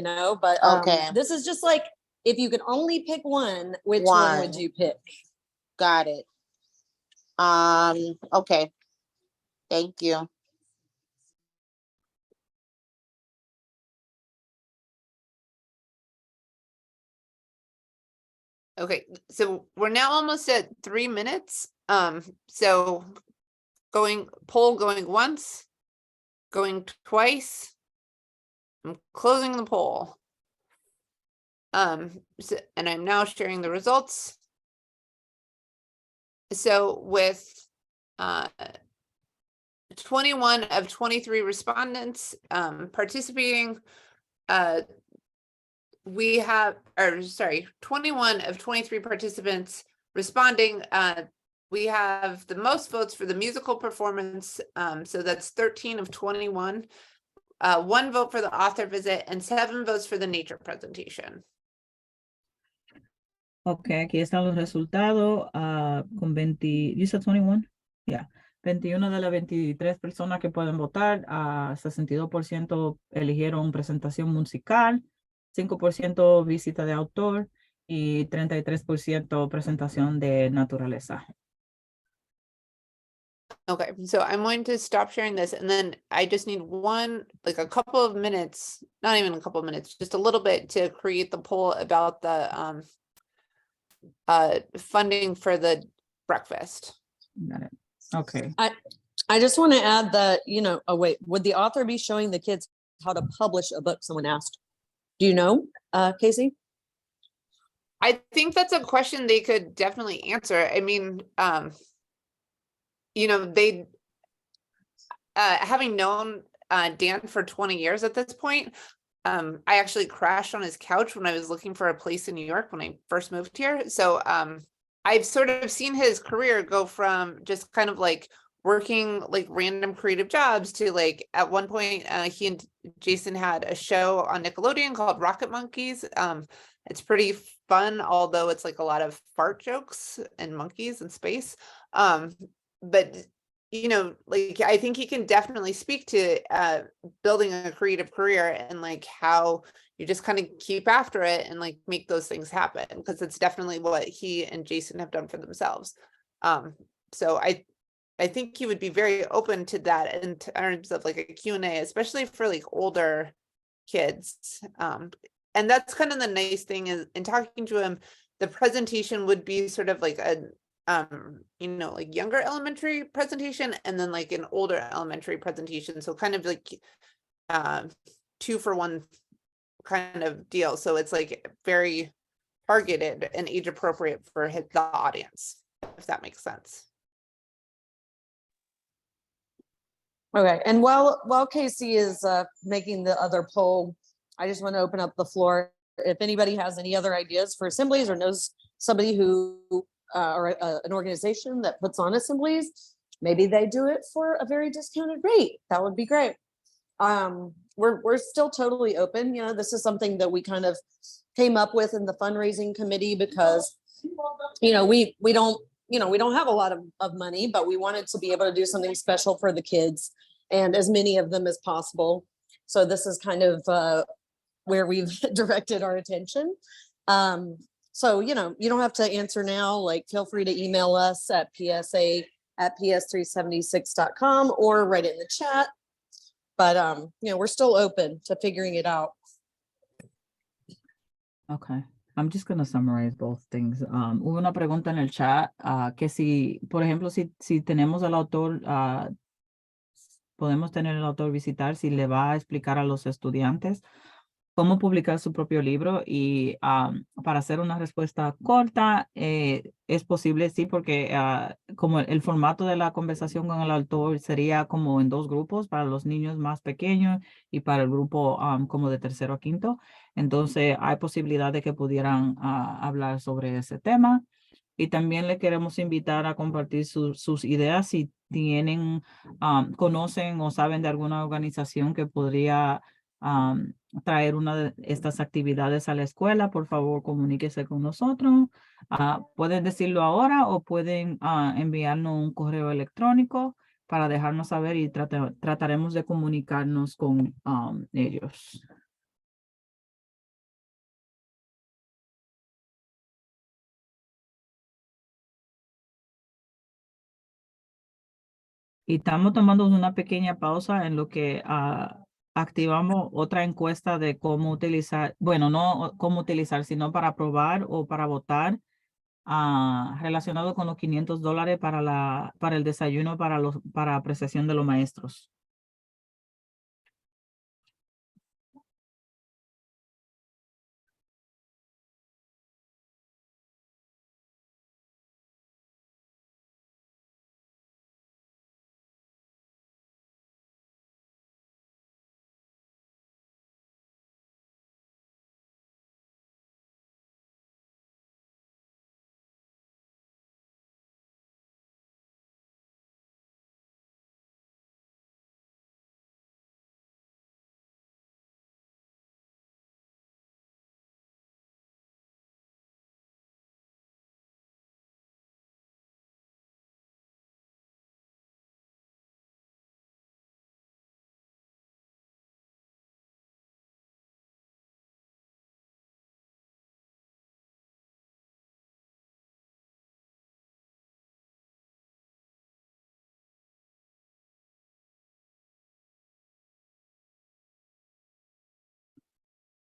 but Okay. this is just like, if you could only pick one, which one would One. you pick? Got it. Okay. Thank you. Okay, so we're now almost at 3 minutes. So poll going once, going twice. I'm closing the poll. And I'm now sharing the results. So with 21 of 23 respondents participating, we have, 21 of 23 participants responding. We have the most votes for the musical performance. So that's 13 of 21. 1 vote for the author visit and 7 votes for the nature presentation. Okay, aquí están los resultados. Con 20, you said 21? Yeah. 21 de las 23 personas que pueden votar, 62% eligieron presentación musical, 5% visita de autor y 33% presentación de naturaleza. Okay, so I'm going to stop sharing this and then I just need a couple of minutes, not even a couple of minutes, just a little bit to create the poll about the funding for the breakfast. Got it. Okay. I just want to add that, oh wait, would the author be showing the kids how to publish a book? Someone asked. Do you know, Casey? I think that's a question they could definitely answer. I mean, they, having known Dan for 20 years at this point, I actually crashed on his couch when I was looking for a place in New York when I first moved here. So I've sort of seen his career go from just kind of like working like random creative jobs to like at one point he and Jason had a show on Nickelodeon called Rocket Monkeys. It's pretty fun, although it's like a lot of fart jokes and monkeys in space. But like I think he can definitely speak to building a creative career and like how you just kind of keep after it and like make those things happen, because it's definitely what he and Jason have done for themselves. So I think he would be very open to that in terms of like a Q&A, especially for like older kids. And that's kind of the nice thing is in talking to him, the presentation would be sort of like a like younger elementary presentation and then like an older elementary presentation. So kind of like 2-for-1 kind of deal. So it's like very targeted and age appropriate for the audience, if that makes sense. Okay, and while Casey is making the other poll, I just want to open up the floor. If anybody has any other ideas for assemblies or knows somebody who or an organization that puts on assemblies, maybe they do it for a very discounted rate. That would be great. We're still totally open. This is something that we kind of came up with in the fundraising committee because, we don't have a lot of money, but we wanted to be able to do something special for the kids and as many of them as possible. So this is kind of where we've directed our attention. So, you don't have to answer now, like feel free to email us at psa@ps376.com or write it in the chat. But, we're still open to figuring it out. Okay. I'm just going to summarize both things. Hubo una pregunta en el chat que si, por ejemplo, si tenemos al autor, podemos tener el autor visitar, si le va a explicar a los estudiantes cómo publicar su propio libro y para hacer una respuesta corta, es posible, sí, porque como el formato de la conversación con el autor sería como en 2 grupos, para los niños más pequeños y para el grupo como de 3º a 5º. Entonces hay posibilidad de que pudieran hablar sobre ese tema. Y también le queremos invitar a compartir sus ideas si tienen, conocen o saben de alguna organización que podría traer una de estas actividades a la escuela. Por favor, comuníquese con nosotros. Pueden decirlo ahora o pueden enviarnos un correo electrónico para dejarnos saber y trataremos de comunicarnos con ellos. Y estamos tomando una pequeña pausa en lo que activamos otra encuesta de cómo utilizar, bueno, no cómo utilizar, sino para aprobar o para votar relacionado con los $500 para el desayuno para apreciación de los maestros.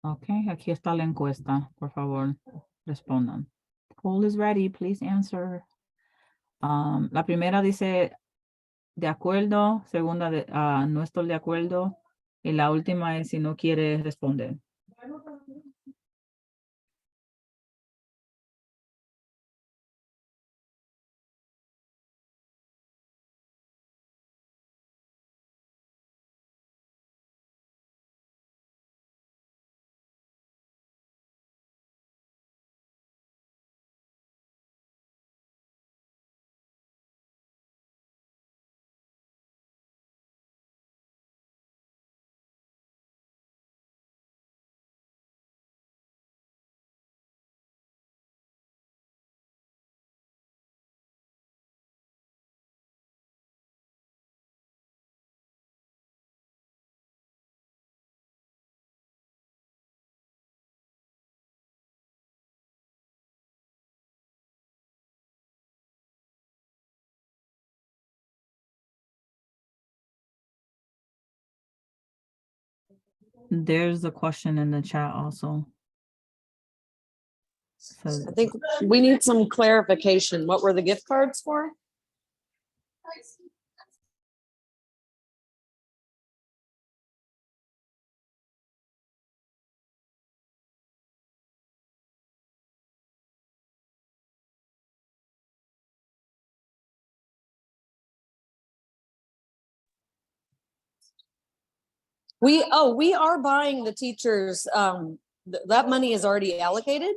Okay, aquí está la encuesta. Por favor, respondan. Poll is ready, please answer. La primera dice, de acuerdo, segunda de no estoy de acuerdo, y la última es si no quiere responder. There's a question in the chat also. Says, I think we need some clarification. What were the gift cards for? We are buying the teachers, that money is already allocated.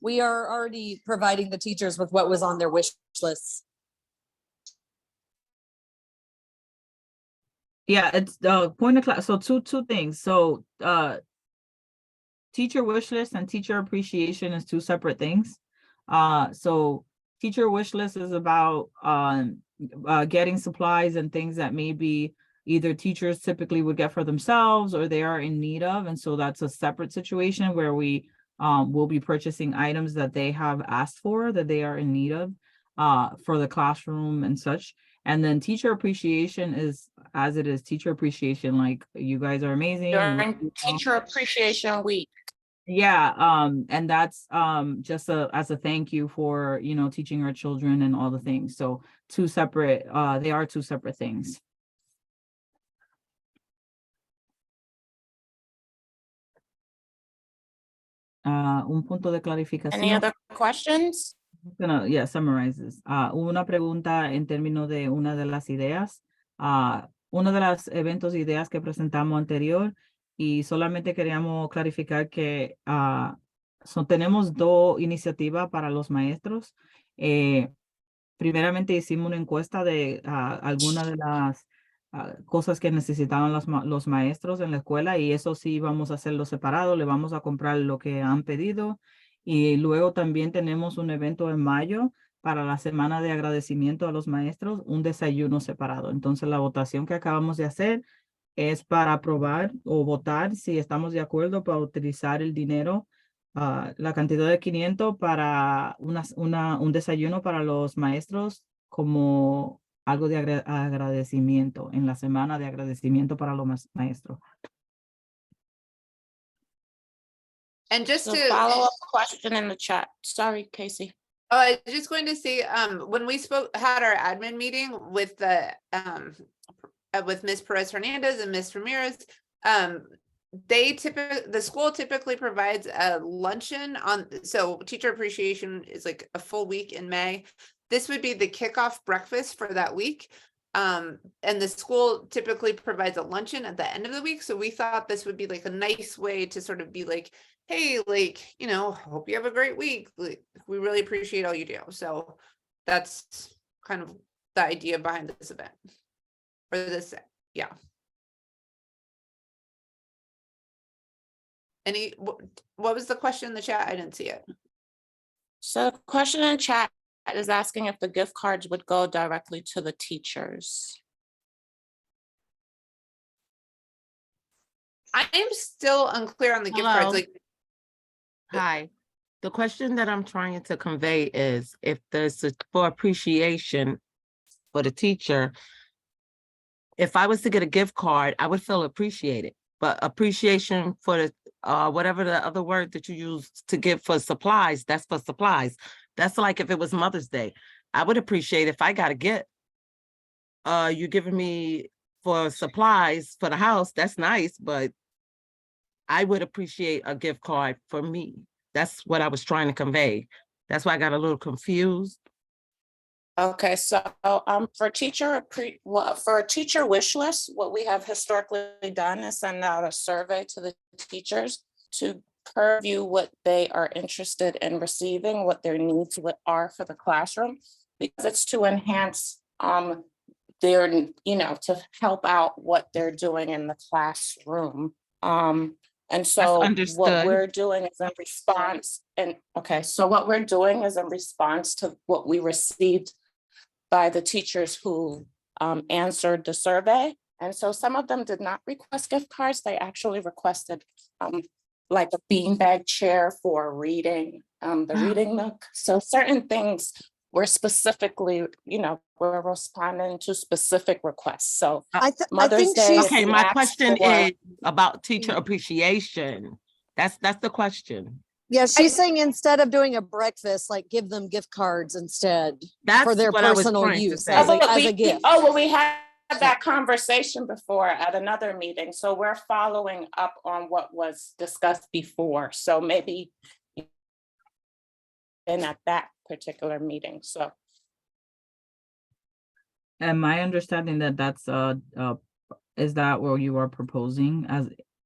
We are already providing the teachers with what was on their wish lists. yeah, it's the point of class. So two things. So teacher wish list and teacher appreciation is two separate things. So teacher wish list is about getting supplies and things that maybe either teachers typically would get for themselves or they are in need of. And so that's a separate situation where we will be purchasing items that they have asked for, that they are in need of for the classroom and such. And then teacher appreciation is as it is teacher appreciation. Like, you guys are amazing. During Teacher Appreciation Week. Yeah, and that's just as a thank you for, you know, teaching our children and all the things. So two separate, they are two separate things. Un punto de clarificación. Any other questions? Yeah, summarizes. Hubo una pregunta en términos de una de las ideas. Uno de los eventos e ideas que presentamos anterior, y solamente queríamos clarificar que tenemos dos iniciativas para los maestros. Primeramente hicimos una encuesta de algunas de las cosas que necesitaban los maestros en la escuela, y eso sí vamos a hacerlo separado, le vamos a comprar lo que han pedido. Y luego también tenemos un evento en mayo para la semana de agradecimiento a los maestros, un desayuno separado. Entonces la votación que acabamos de hacer es para aprobar o votar si estamos de acuerdo para utilizar el dinero, la cantidad de 500 para un desayuno para los maestros como algo de agradecimiento en la semana de agradecimiento para los maestros. And just So to follow-up question in the chat. Sorry, Casey. Oh, I was just going to say, when we had our admin meeting with the with Ms. Perez Hernandez and Ms. Ramirez, the school typically provides a luncheon so teacher appreciation is like a full week in May. This would be the kickoff breakfast for that week. And the school typically provides a luncheon at the end of the week. So we thought this would be like a nice way to sort of be like, hey, like, you know, hope you have a great week. Like, we really appreciate all you do. So that's kind of the idea behind this event. Or this, yeah. What was the question in the chat? I didn't see it. So the question in chat is asking if the gift cards would go directly to the teachers. I am still unclear on the gift cards. Hello. Like, Hi, the question that I'm trying to convey is if there's for appreciation for the teacher, if I was to get a gift card, I would feel appreciated, but appreciation for the whatever the other word that you use to give for supplies, that's for supplies. That's like if it was Mother's Day. I would appreciate if I got a gift. you're giving me for supplies for the house, that's nice, but I would appreciate a gift card for me. That's what I was trying to convey. That's why I got a little confused. Okay, so for for a teacher wish list, what we have historically done is send out a survey to the teachers to purview what they are interested in receiving, what their needs are for the classroom, because it's to enhance their, to help out what they're doing in the classroom. And so what understood. we're doing is in response, what we're doing is in response to what we received by the teachers who answered the survey. And so some of them did not request gift cards. They actually requested like a beanbag chair for reading, the reading nook. So certain things were specifically, we're responding to specific requests. So I Mother's think Day. she's, Okay, we my asked question for- is about teacher appreciation. That's the question. yeah, she's saying instead of doing a breakfast, like give them gift cards instead That's for their what I was personal trying to use say. as Oh, a gift. we had that conversation before at another meeting. So we're following up on what was discussed before. So maybe in at that particular meeting. So And my understanding that that's is that what you are proposing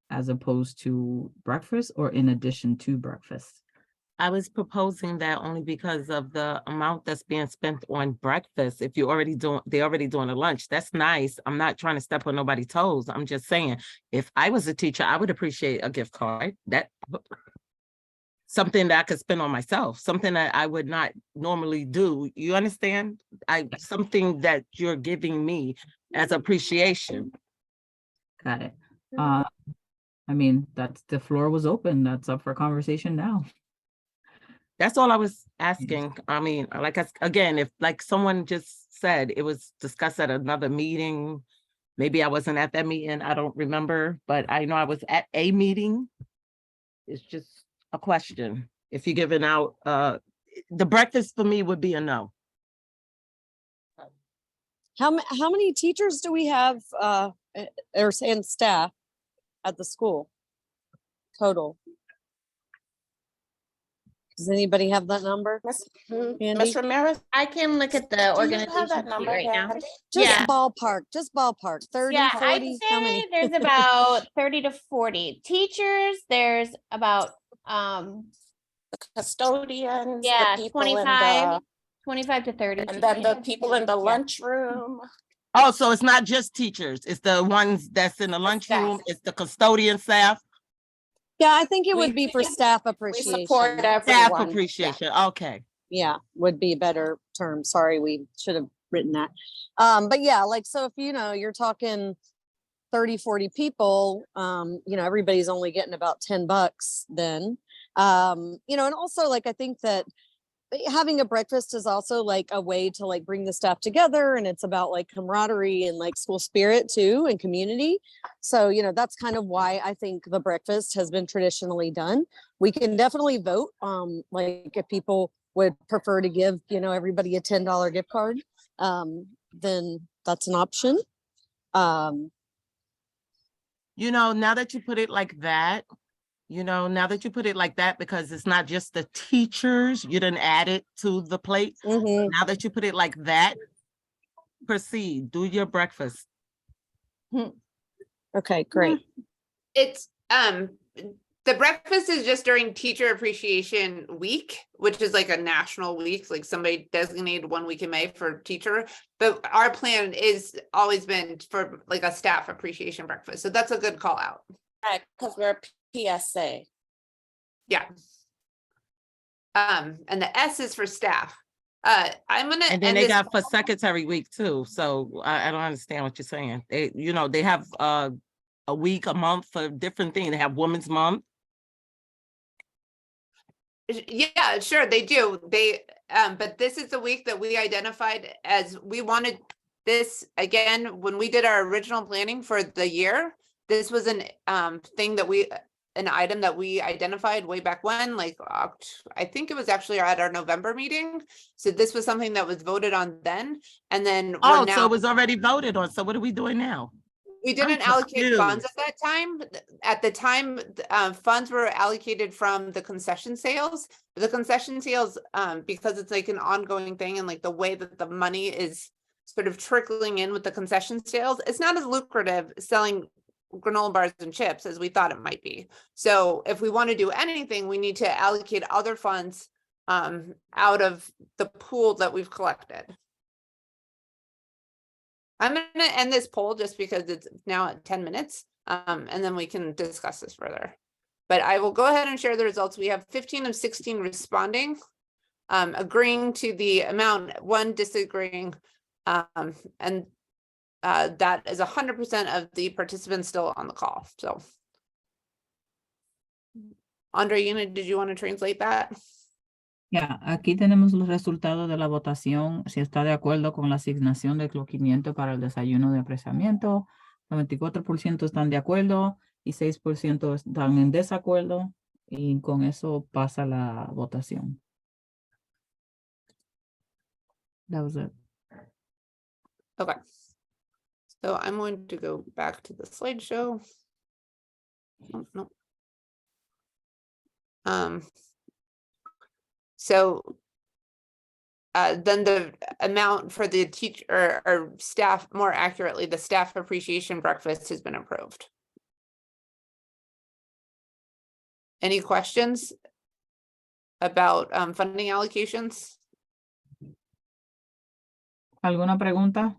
as opposed to breakfast or in addition to breakfast? I was proposing that only because of the amount that's being spent on breakfast. If they're already doing a lunch, that's nice. I'm not trying to step on nobody's toes. I'm just saying, if I was a teacher, I would appreciate a gift card. That something that I could spend on myself, something that I would not normally do. You understand? Something that you're giving me as appreciation. Got it. I mean, that's the floor was open. That's up for conversation now. That's all I was asking. I mean, again, if like someone just said it was discussed at another meeting, maybe I wasn't at that meeting, I don't remember, but I know I was at a meeting. It's just a question. If you're giving out, the breakfast for me would be a no. How many teachers do we have and staff at the school total? Does anybody have that number? Andy? Ms. Ramirez, I can look at the do you have organization that sheet number right now. handy? Just Yeah. ballpark, 30, Yeah, 40, I'd how say many? there's about 30 to 40 teachers. There's about The custodians, the yeah, people in 25 the, to 30. and then the people in the Yeah. lunchroom. Oh, so it's not just teachers, it's the ones that's in the lunchroom, it's the custodian staff, Yeah, I think it We- would be for staff We appreciation. support staff everyone. Yeah. appreciation, okay. Yeah, would be a better term. Sorry, we should have written that. But yeah, like, so if, you're talking 30, 40 people, everybody's only getting about $10 then. And also like, I think that having a breakfast is also like a way to like bring the staff together, and it's about like camaraderie and like school spirit too and community. So, that's kind of why I think the breakfast has been traditionally done. We can definitely vote, like if people would prefer to give, everybody a $10 gift card, then that's an option. Now that you put it like that, because it's not just the teachers, you didn't add it to the plate. Mhm. Now that you put it like that, proceed, do your breakfast. Okay, great. It's, the breakfast is just during Teacher Appreciation Week, which is like a national week, like somebody designated 1 week in May for teacher. But our plan is always been for like a staff appreciation breakfast. So that's a good call out. Right, because we're a PSA. Yeah. And the S is for staff. I'm gonna And then end they this. got for secretary week too, so I don't understand what you're saying. They have a week, a month for different things. They have Women's Month. Yeah, sure, they do. But this is the week that we identified as we wanted this, again, when we did our original planning for the year, this was an thing that we an item that we identified way back when, like, I think it was actually at our November meeting. So this was something that was voted on then, and then we're Oh, so now, it was already voted on. So what are we doing now? we didn't allocate funds confused. at that time. At the time, funds were allocated from the concession sales. The concession sales, because it's like an ongoing thing, and like the way that the money is sort of trickling in with the concession sales, it's not as lucrative selling granola bars and chips as we thought it might be. So if we want to do anything, we need to allocate other funds out of the pool that we've collected. I'm gonna end this poll just because it's now at 10 minutes, and then we can discuss this further. But I will go ahead and share the results. We have 15 of 16 responding, agreeing to the amount, 1 disagreeing, and that is 100% of the participants still on the call. So, Andreina, did you want to translate that? Ya, aquí tenemos los resultados de la votación, si está de acuerdo con la asignación de los 500 para el desayuno de apreciamiento. 94% están de acuerdo y 6% están en desacuerdo, y con eso pasa la votación. That was it. Okay. So I'm going to go back to the slideshow. Oh, no. So then the amount for the teacher or staff, more accurately, the staff appreciation breakfast has been approved. Any questions about funding allocations? ¿Alguna pregunta?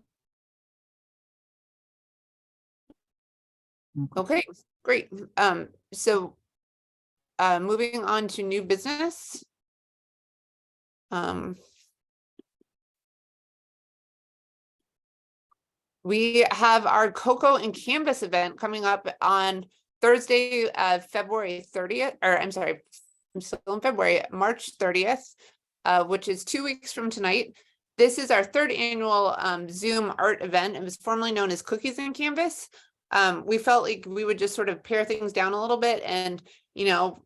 Okay, great. So moving on to new business. We have our Cocoa and Canvas event coming up on Thursday, February 30th, or I'm sorry, I'm still in February, March 30th, which is 2 weeks from tonight. This is our 3rd annual Zoom art event. It was formerly known as Cookies and Canvas. We felt like we would just sort of pare things down a little bit, and, you know,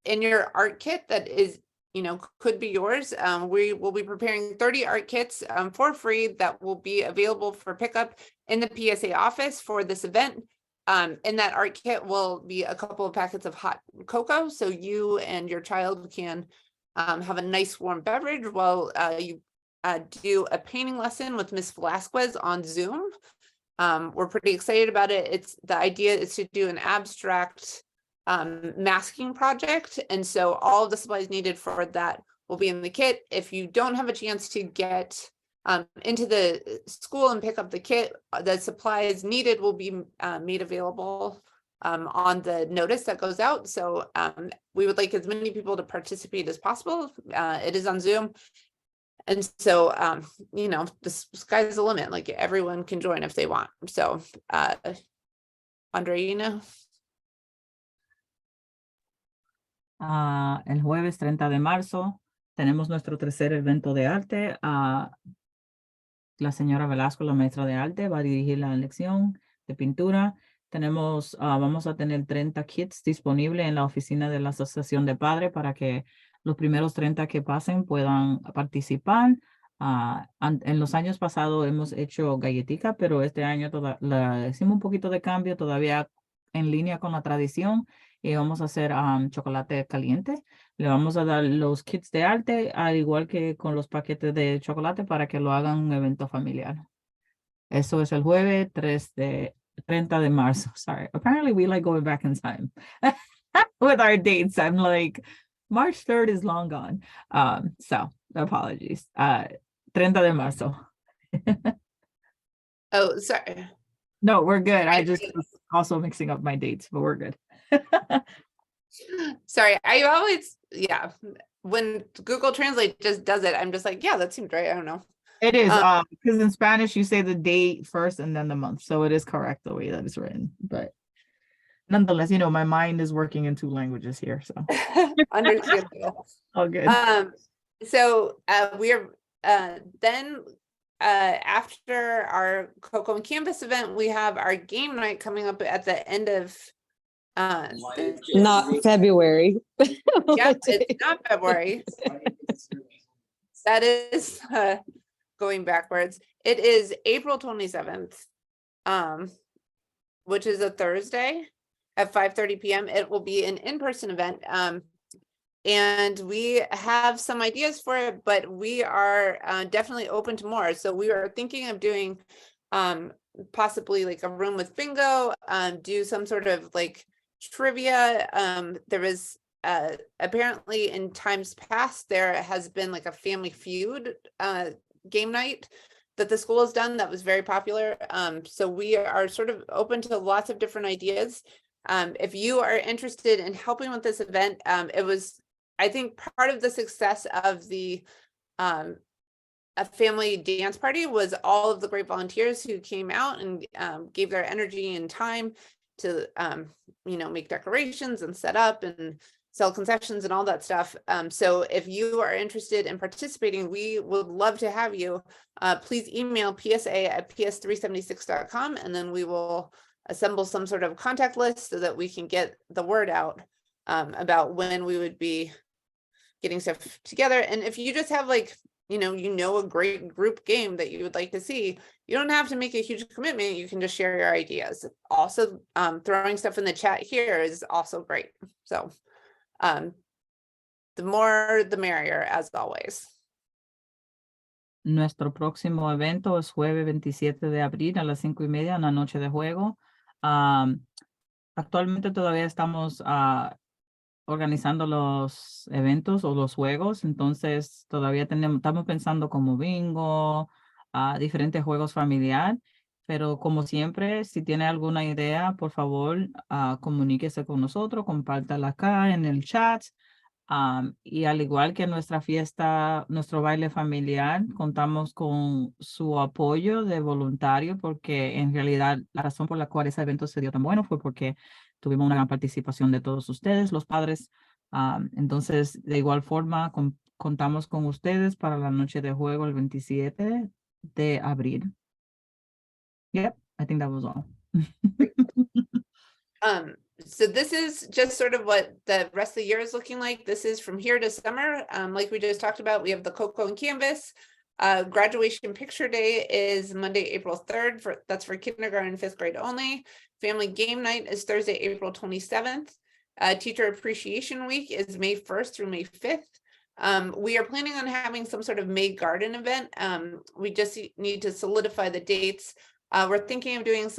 in your art kit that is, you know, could be yours. We will be preparing 30 art kits for free that will be available for pickup in the PSA office for this event. In that art kit will be a couple of packets of hot cocoa, so you and your child can have a nice warm beverage while you do a painting lesson with Miss Velasquez on Zoom. We're pretty excited about it. The idea is to do an abstract masking project, and so all of the supplies needed for that will be in the kit. If you don't have a chance to get into the school and pick up the kit, the supplies needed will be made available on the notice that goes out. So we would like as many people to participate as possible. It is on Zoom, and so you know, the sky's the limit. Like, everyone can join if they want. So Andreina. El jueves 30 de marzo tenemos nuestro tercer evento de arte. La señora Velasco, la maestra de arte, va a dirigir la lección de pintura. Vamos a tener 30 kits disponibles en la oficina de la Asociación de Padres para que los primeros 30 que pasen puedan participar. En los años pasados hemos hecho galletica, pero este año hicimos un poquito de cambio, todavía en línea con la tradición, y vamos a hacer chocolate caliente. Le vamos a dar los kits de arte, al igual que con los paquetes de chocolate, para que lo hagan un evento familiar. Eso es el jueves 30 de marzo. Sorry, apparently we like going back in time with our dates. I'm like, March 3rd is long gone. So apologies. 30 de marzo. Oh, sorry. No, we're good. I just was also mixing up my dates, but we're good. Sorry, I always, yeah, when Google Translate just does it, I'm just like, yeah, that seemed right. I don't know. It is, because in Spanish you say the date first and then the month, so it is correct the way that it's written. But nonetheless, you know, my mind is working in 2 languages here, so Understandable. all good. So we are then after our Cocoa and Canvas event, we have our game night coming up at the end of Not February. Yep, it's not February. That is going backwards. It is April 27th, which is a Thursday at 5:30 p.m. It will be an in-person event. And we have some ideas for it, but we are definitely open to more. So we are thinking of doing possibly like a room with bingo, do some sort of like trivia. There was apparently in times past, there has been like a Family Feud game night that the school has done that was very popular. So we are sort of open to lots of different ideas. If you are interested in helping with this event, it was, I think, part of the success of the a family dance party was all of the great volunteers who came out and gave their energy and time to make decorations and set up and sell concessions and all that stuff. So if you are interested in participating, we would love to have you. Please email psa@ps376.com, and then we will assemble some sort of contact list so that we can get the word out about when we would be getting stuff together. And if you just have like, a great group game that you would like to see, you don't have to make a huge commitment. You can just share your ideas. Also, throwing stuff in the chat here is also great. So the more, the merrier, as always. Nuestro próximo evento es jueves 27 de abril a las 5:30 en la noche de juego. Actualmente todavía estamos organizando los eventos o los juegos, entonces todavía estamos pensando como bingo, diferentes juegos familiar, pero como siempre, si tiene alguna idea, por favor, comuníquese con nosotros, compártala acá en el chat. Y al igual que nuestra fiesta, nuestro baile familiar, contamos con su apoyo de voluntario, porque en realidad la razón por la cual ese evento se dio tan bueno fue porque tuvimos una gran participación de todos ustedes, los padres. Entonces, de igual forma, contamos con ustedes para la noche de juego el 27 de abril. Yep, I think that was all. So this is just sort of what the rest of the year is looking like. This is from here to summer. Like we just talked about, we have the Cocoa and Canvas. Graduation picture day is Monday, April 3rd. That's for kindergarten and 5th grade only. Family game night is Thursday, April 27th. Teacher Appreciation Week is May 1st through May 5th. We are planning on having some sort of May garden event. We just need to solidify the dates. We're thinking of doing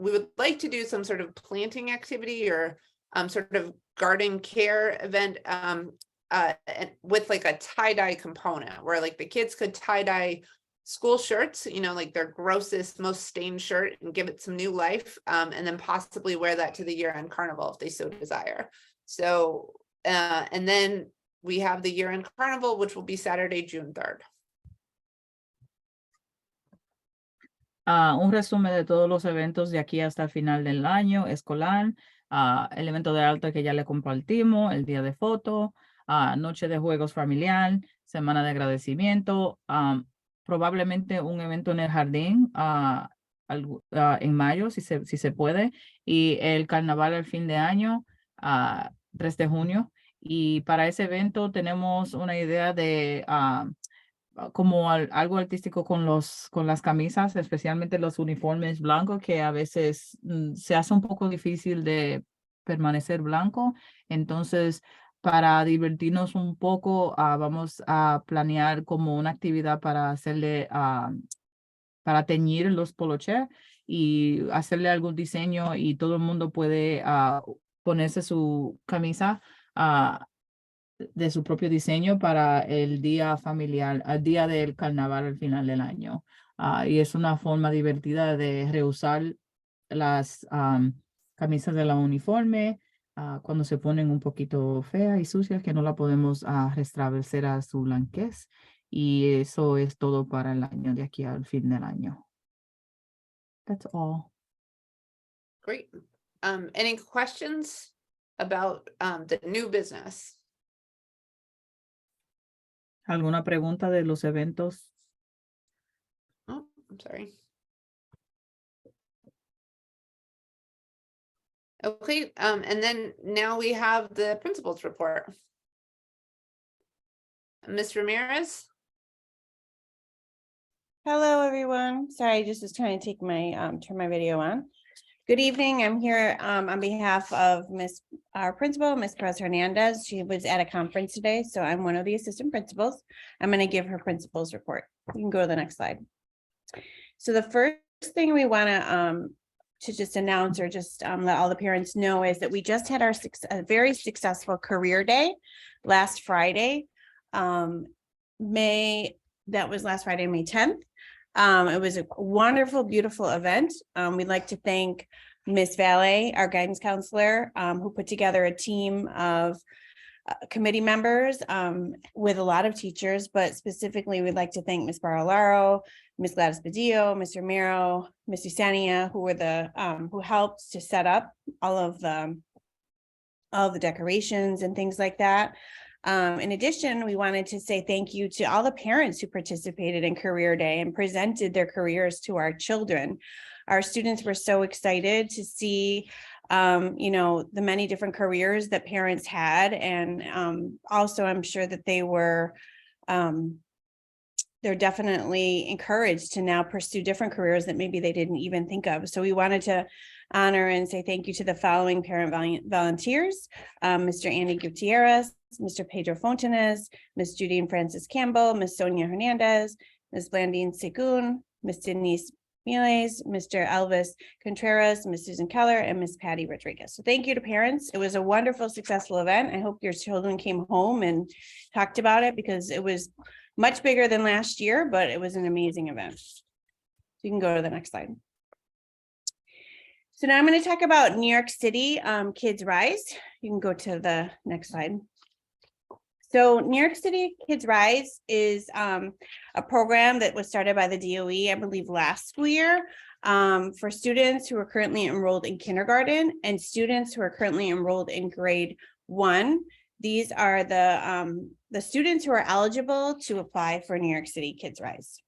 we would like to do some sort of planting activity or sort of garden care event with like a tie-dye component where like the kids could tie-dye school shirts, like their grossest, most stained shirt, and give it some new life, and then possibly wear that to the year-end carnival if they so desire. So, and then we have the year-end carnival, which will be Saturday, June 3rd. Un resumen de todos los eventos de aquí hasta el final del año escolar, el evento de alta que ya le compartimos, el día de foto, noche de juegos familiar, semana de agradecimiento, probablemente un evento en el jardín en mayo, si se puede, y el carnaval al fin de año, 3 de junio. Y para ese evento tenemos una idea de como algo artístico con las camisas, especialmente los uniformes blancos, que a veces se hace un poco difícil de permanecer blanco. Entonces, para divertirnos un poco, vamos a planear como una actividad para hacerle, para teñir los poloches y hacerle algún diseño, y todo el mundo puede ponerse su camisa de su propio diseño para el día familiar, al día del carnaval al final del año. Y es una forma divertida de reusar las camisas de la uniforme cuando se ponen un poquito feas y sucias, que no la podemos restablecer a su blanquez. Y eso es todo para el año, de aquí al fin del año. That's all. Great. Any questions about the new business? ¿Alguna pregunta de los eventos? Oh, I'm sorry. Okay, and then now we have the principal's report. Ms. Ramirez? Hello, everyone. Sorry, I just was trying to take my, turn my video on. Good evening. I'm here on behalf of our principal, Ms. Perez Hernandez. She was at a conference today, so I'm one of the assistant principals. I'm going to give her principal's report. You can go to the next slide. So the first thing we want to just announce or just let all the parents know is that we just had our a very successful career day last Friday. That was last Friday, May 10th. It was a wonderful, beautiful event. We'd like to thank Ms. Valle, our guidance counselor, who put together a team of committee members with a lot of teachers, but specifically we'd like to thank Ms. Barolaro, Ms. Gladys Badillo, Mr. Miro, Ms. Usania, who were the who helped to set up all of the decorations and things like that. In addition, we wanted to say thank you to all the parents who participated in Career Day and presented their careers to our children. Our students were so excited to see, the many different careers that parents had. And also, I'm sure that they're definitely encouraged to now pursue different careers that maybe they didn't even think of. So we wanted to honor and say thank you to the following parent volunteers, Mr. Andy Gutierrez, Mr. Pedro Fontanez, Ms. Judy and Francis Campbell, Ms. Sonia Hernandez, Ms. Blandine Segun, Ms. Denise Miles, Mr. Elvis Contreras, Ms. Susan Keller, and Ms. Patty Rodriguez. So thank you to parents. It was a wonderful, successful event. I hope your children came home and talked about it because it was much bigger than last year, but it was an amazing event. So you can go to the next slide. So now I'm going to talk about New York City Kids Rise. You can go to the next slide. So New York City Kids Rise is a program that was started by the DOE, I believe, last school year for students who are currently enrolled in kindergarten and students who are currently enrolled in grade 1. These are the students who are eligible to apply for New York City Kids Rise.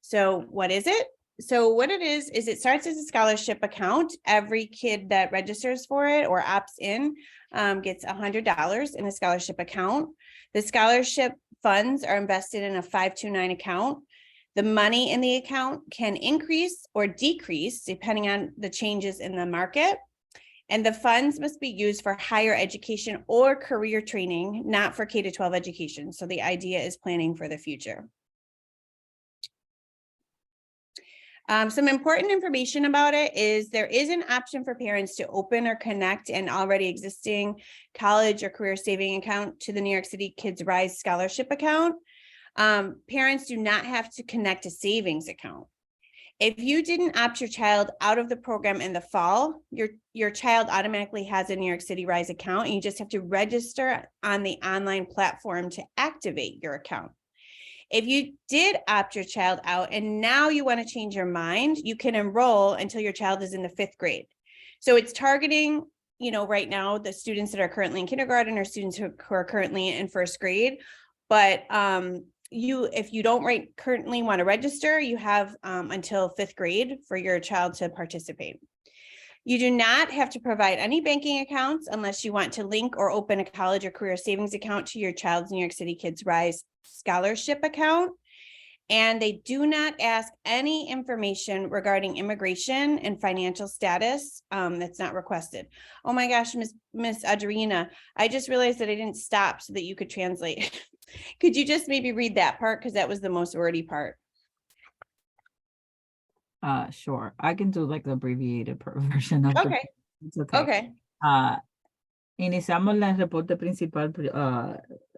So what is it? So what it is it starts as a scholarship account. Every kid that registers for it or opts in gets $100 in a scholarship account. The scholarship funds are invested in a 529 account. The money in the account can increase or decrease depending on the changes in the market. And the funds must be used for higher education or career training, not for K-12 education. So the idea is planning for the future. Some important information about it is there is an option for parents to open or connect an already existing college or career saving account to the New York City Kids Rise scholarship account. Parents do not have to connect a savings account. If you didn't opt your child out of the program in the fall, your child automatically has a New York City Rise account, and you just have to register on the online platform to activate your account. If you did opt your child out and now you want to change your mind, you can enroll until your child is in the 5th grade. So it's targeting, right now, the students that are currently in kindergarten or students who are currently in 1st grade. But if you don't currently want to register, you have until 5th grade for your child to participate. You do not have to provide any banking accounts unless you want to link or open a college or career savings account to your child's New York City Kids Rise scholarship account. And they do not ask any information regarding immigration and financial status that's not requested. Oh my gosh, Miss Adriana, I just realized that I didn't stop so that you could translate. Could you just maybe read that part? Because that was the most wordy part. Sure. I can do like the abbreviated version of Okay. It's okay. Okay. Iniciamos el reporte principal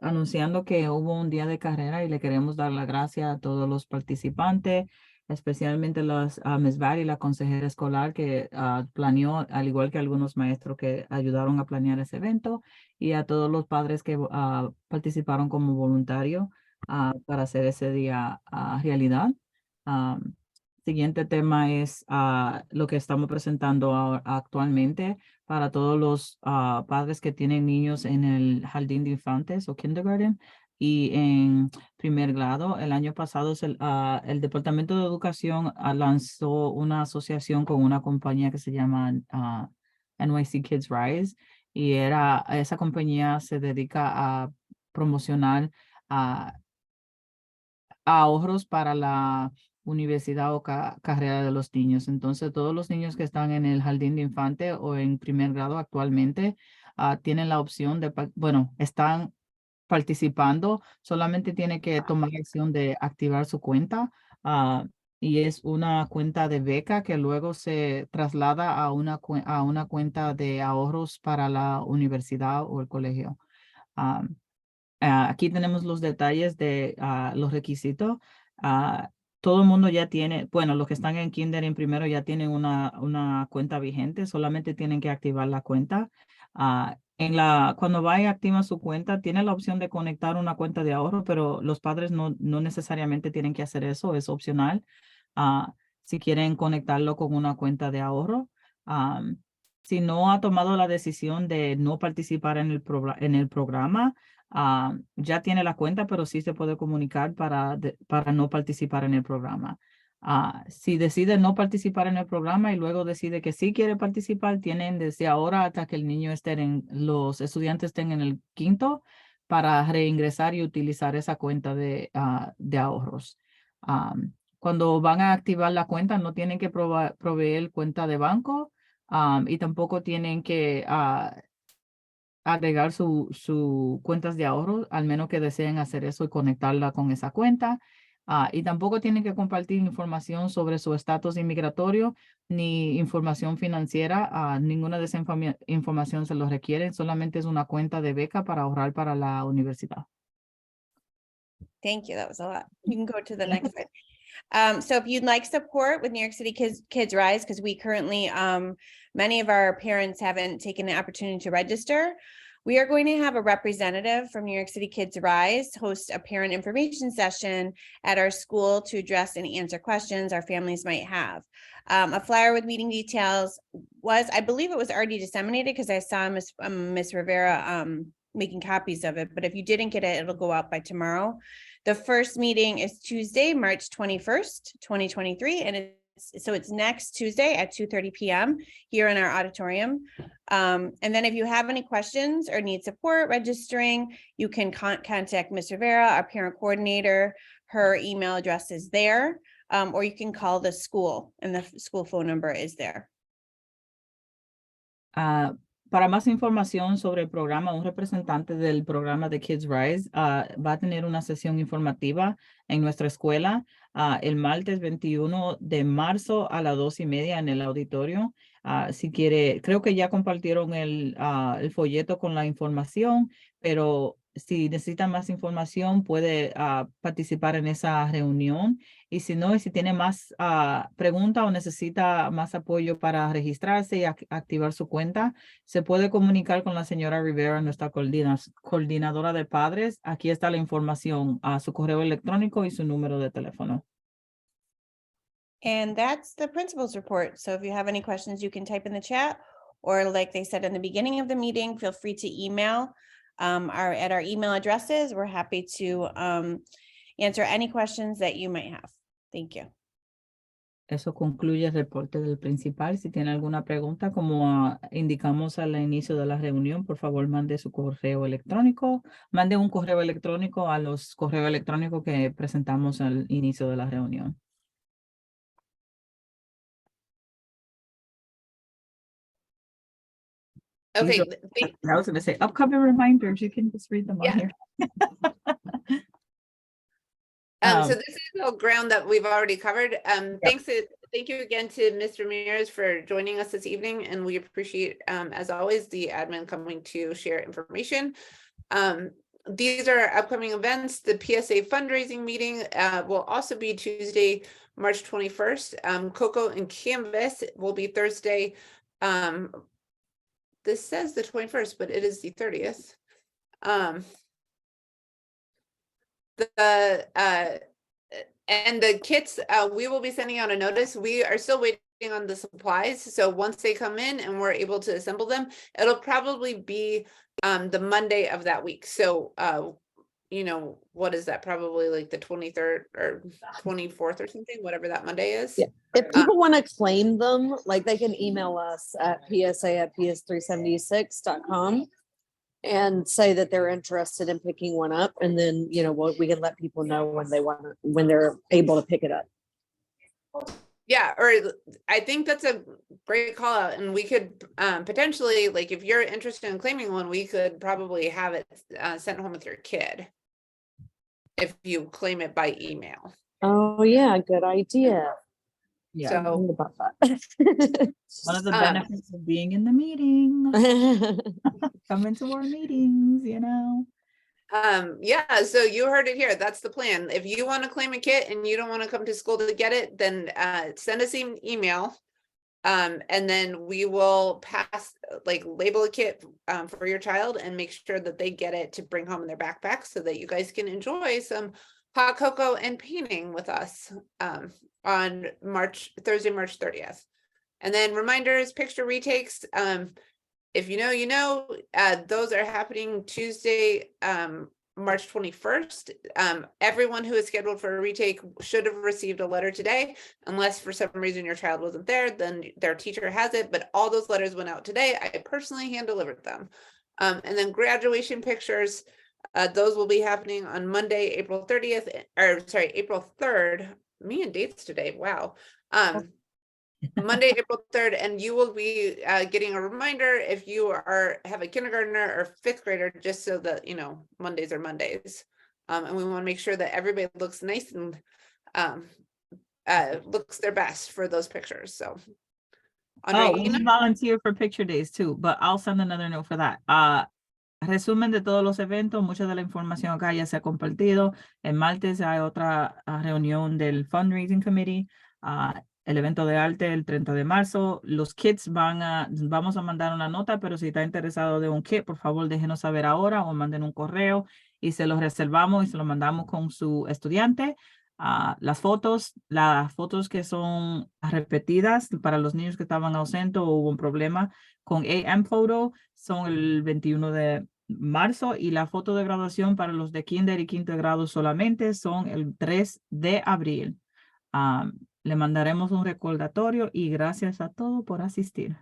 anunciando que hubo un día de carrera y le queremos dar las gracias a todos los participantes, especialmente a Ms. Barry, la consejera escolar que planeó, al igual que algunos maestros que ayudaron a planear ese evento, y a todos los padres que participaron como voluntarios para hacer ese día realidad. Siguiente tema es lo que estamos presentando actualmente para todos los padres que tienen niños en el jardín de infantes o kindergarten y en primer grado. El año pasado el Departamento de Educación lanzó una asociación con una compañía que se llama NYC Kids Rise, y esa compañía se dedica a promocionar ahorros para la universidad o carrera de los niños. Entonces, todos los niños que están en el jardín de infante o en primer grado actualmente tienen la opción de, están participando, solamente tiene que tomar la acción de activar su cuenta, y es una cuenta de beca que luego se traslada a una cuenta de ahorros para la universidad o el colegio. Aquí tenemos los detalles de los requisitos. Todo el mundo ya tiene, bueno, los que están en kinder en primero ya tienen una cuenta vigente, solamente tienen que activar la cuenta. Cuando va y activa su cuenta, tiene la opción de conectar una cuenta de ahorro, pero los padres no necesariamente tienen que hacer eso, es opcional. Si quieren conectarlo con una cuenta de ahorro. Si no ha tomado la decisión de no participar en el programa, ya tiene la cuenta, pero sí se puede comunicar para no participar en el programa. Si decide no participar en el programa y luego decide que sí quiere participar, tienen desde ahora hasta que los estudiantes estén en el quinto para reingresar y utilizar esa cuenta de ahorros. Cuando van a activar la cuenta, no tienen que proveer cuenta de banco, y tampoco tienen que agregar su cuentas de ahorro, al menos que deseen hacer eso y conectarla con esa cuenta. Y tampoco tienen que compartir información sobre su estatus inmigratorio ni información financiera. Ninguna de esa información se los requiere, solamente es una cuenta de beca para ahorrar para la universidad. Thank you. That was a lot. You can go to the next slide. So if you'd like support with New York City Kids Rise, because we currently, many of our parents haven't taken the opportunity to register, we are going to have a representative from New York City Kids Rise host a parent information session at our school to address and answer questions our families might have. A flyer with meeting details I believe it was already disseminated because I saw Ms. Rivera making copies of it, but if you didn't get it, it'll go out by tomorrow. The first meeting is Tuesday, March 21st, 2023, and it's next Tuesday at 2:30 p.m. here in our auditorium. And then if you have any questions or need support registering, you can contact Ms. Rivera, our parent coordinator. Her email address is there, or you can call the school, and the school phone number is there. Para más información sobre el programa, un representante del programa de Kids Rise va a tener una sesión informativa en nuestra escuela el martes 21 de marzo a las 2:30 en el auditorio. Si quiere, creo que ya compartieron el folleto con la información, pero si necesita más información puede participar en esa reunión. Y si no, y si tiene más preguntas o necesita más apoyo para registrarse y activar su cuenta, se puede comunicar con la señora Rivera, nuestra coordinadora de padres. Aquí está la información, su correo electrónico y su número de teléfono. And that's the principal's report. So if you have any questions, you can type in the chat, or like they said in the beginning of the meeting, feel free to email at our email addresses. We're happy to answer any questions that you might have. Thank you. Eso concluye el reporte del principal. Si tiene alguna pregunta, como indicamos al inicio de la reunión, por favor mande su correo electrónico. Mande un correo electrónico a los correos electrónicos que presentamos al inicio de la reunión. Okay, I was going to say upcoming reminders. You can just read them on here. so this is all ground that we've already covered. Thank you again to Mr. Ramirez for joining us this evening, and we appreciate, as always, the admin coming to share information. These are upcoming events. The PSA fundraising meeting will also be Tuesday, March 21st. Coco and Canvas will be Thursday. This says the 21st, but it is the 30th. And the kits, we will be sending out a notice. We are still waiting on the supplies. So once they come in and we're able to assemble them, it'll probably be the Monday of that week. So you know, what is that? Probably like the 23rd or 24th or something, whatever that Monday is. Yeah. If people want to claim them, like they can email us at psa@ps376.com and say that they're interested in picking one up. And then, you know, we can let people know when they want to, when they're able to pick it up. Yeah, or I think that's a great call out, and we could potentially, like, if you're interested in claiming one, we could probably have it sent home with your kid if you claim it by email. Oh yeah, good idea. Yeah, So Think about that. one of the um, benefits of being in the meeting, coming to our meetings, you know. yeah, so you heard it here. That's the plan. If you want to claim a kit and you don't want to come to school to get it, then send us an email. And then we will pass, like, label a kit for your child and make sure that they get it to bring home in their backpacks so that you guys can enjoy some hot cocoa and painting with us on Thursday, March 30th. And then reminders, picture retakes. If you know, you know, those are happening Tuesday, March 21st. Everyone who is scheduled for a retake should have received a letter today, unless for some reason your child wasn't there, then their teacher has it, but all those letters went out today. I personally hand delivered them. And then graduation pictures, those will be happening on Monday, April 30th, or sorry, April 3rd. Me and dates today, wow. Monday, April 3rd, and you will be getting a reminder if you have a kindergartner or fifth grader, just so that, you know, Mondays are Mondays. And we want to make sure that everybody looks nice and looks their best for those pictures. So, Oh, we Andreina? volunteer for picture days too, but I'll send another note for that. Resumen de todos los eventos, mucha de la información acá ya se ha compartido. El martes hay otra reunión del Fundraising Committee, el evento de arte el 30 de marzo. Los kits vamos a mandar una nota, pero si está interesado de un kit, por favor déjenos saber ahora o manden un correo y se los reservamos y se lo mandamos con su estudiante. Las fotos que son repetidas para los niños que estaban ausentes o hubo un problema con AM Photo son el 21 de marzo y la foto de graduación para los de kinder y quinto grado solamente son el 3 de abril. Le mandaremos un recordatorio y gracias a todos por asistir.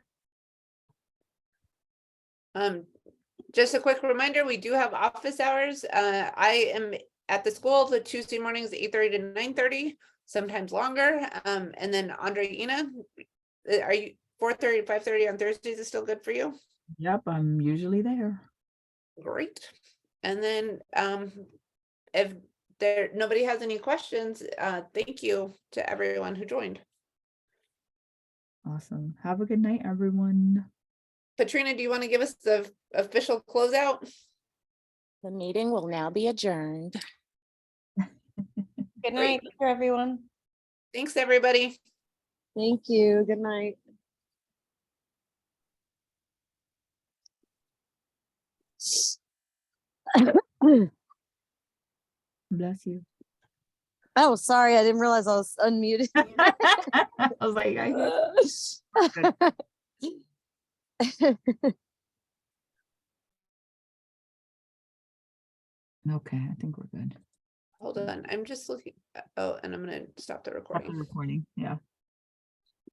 Just a quick reminder, we do have office hours. I am at the school the Tuesday mornings, 8:30 to 9:30, sometimes longer. And then Andreina, are you 4:30 to 5:30 on Thursdays is still good for you? Yep, I'm usually there. Great. And then if nobody has any questions, thank you to everyone who joined. Awesome. Have a good night, everyone. Katrina, do you want to give us the official closeout? The meeting will now be adjourned. Good night, everyone. Thanks, everybody. Thank you. Good night. Bless you. Oh, sorry. I didn't realize I was unmuted. I was like, okay, I think we're good. Hold on, I'm just looking. Oh, and I'm going to stop the Stop recording. the recording, yeah.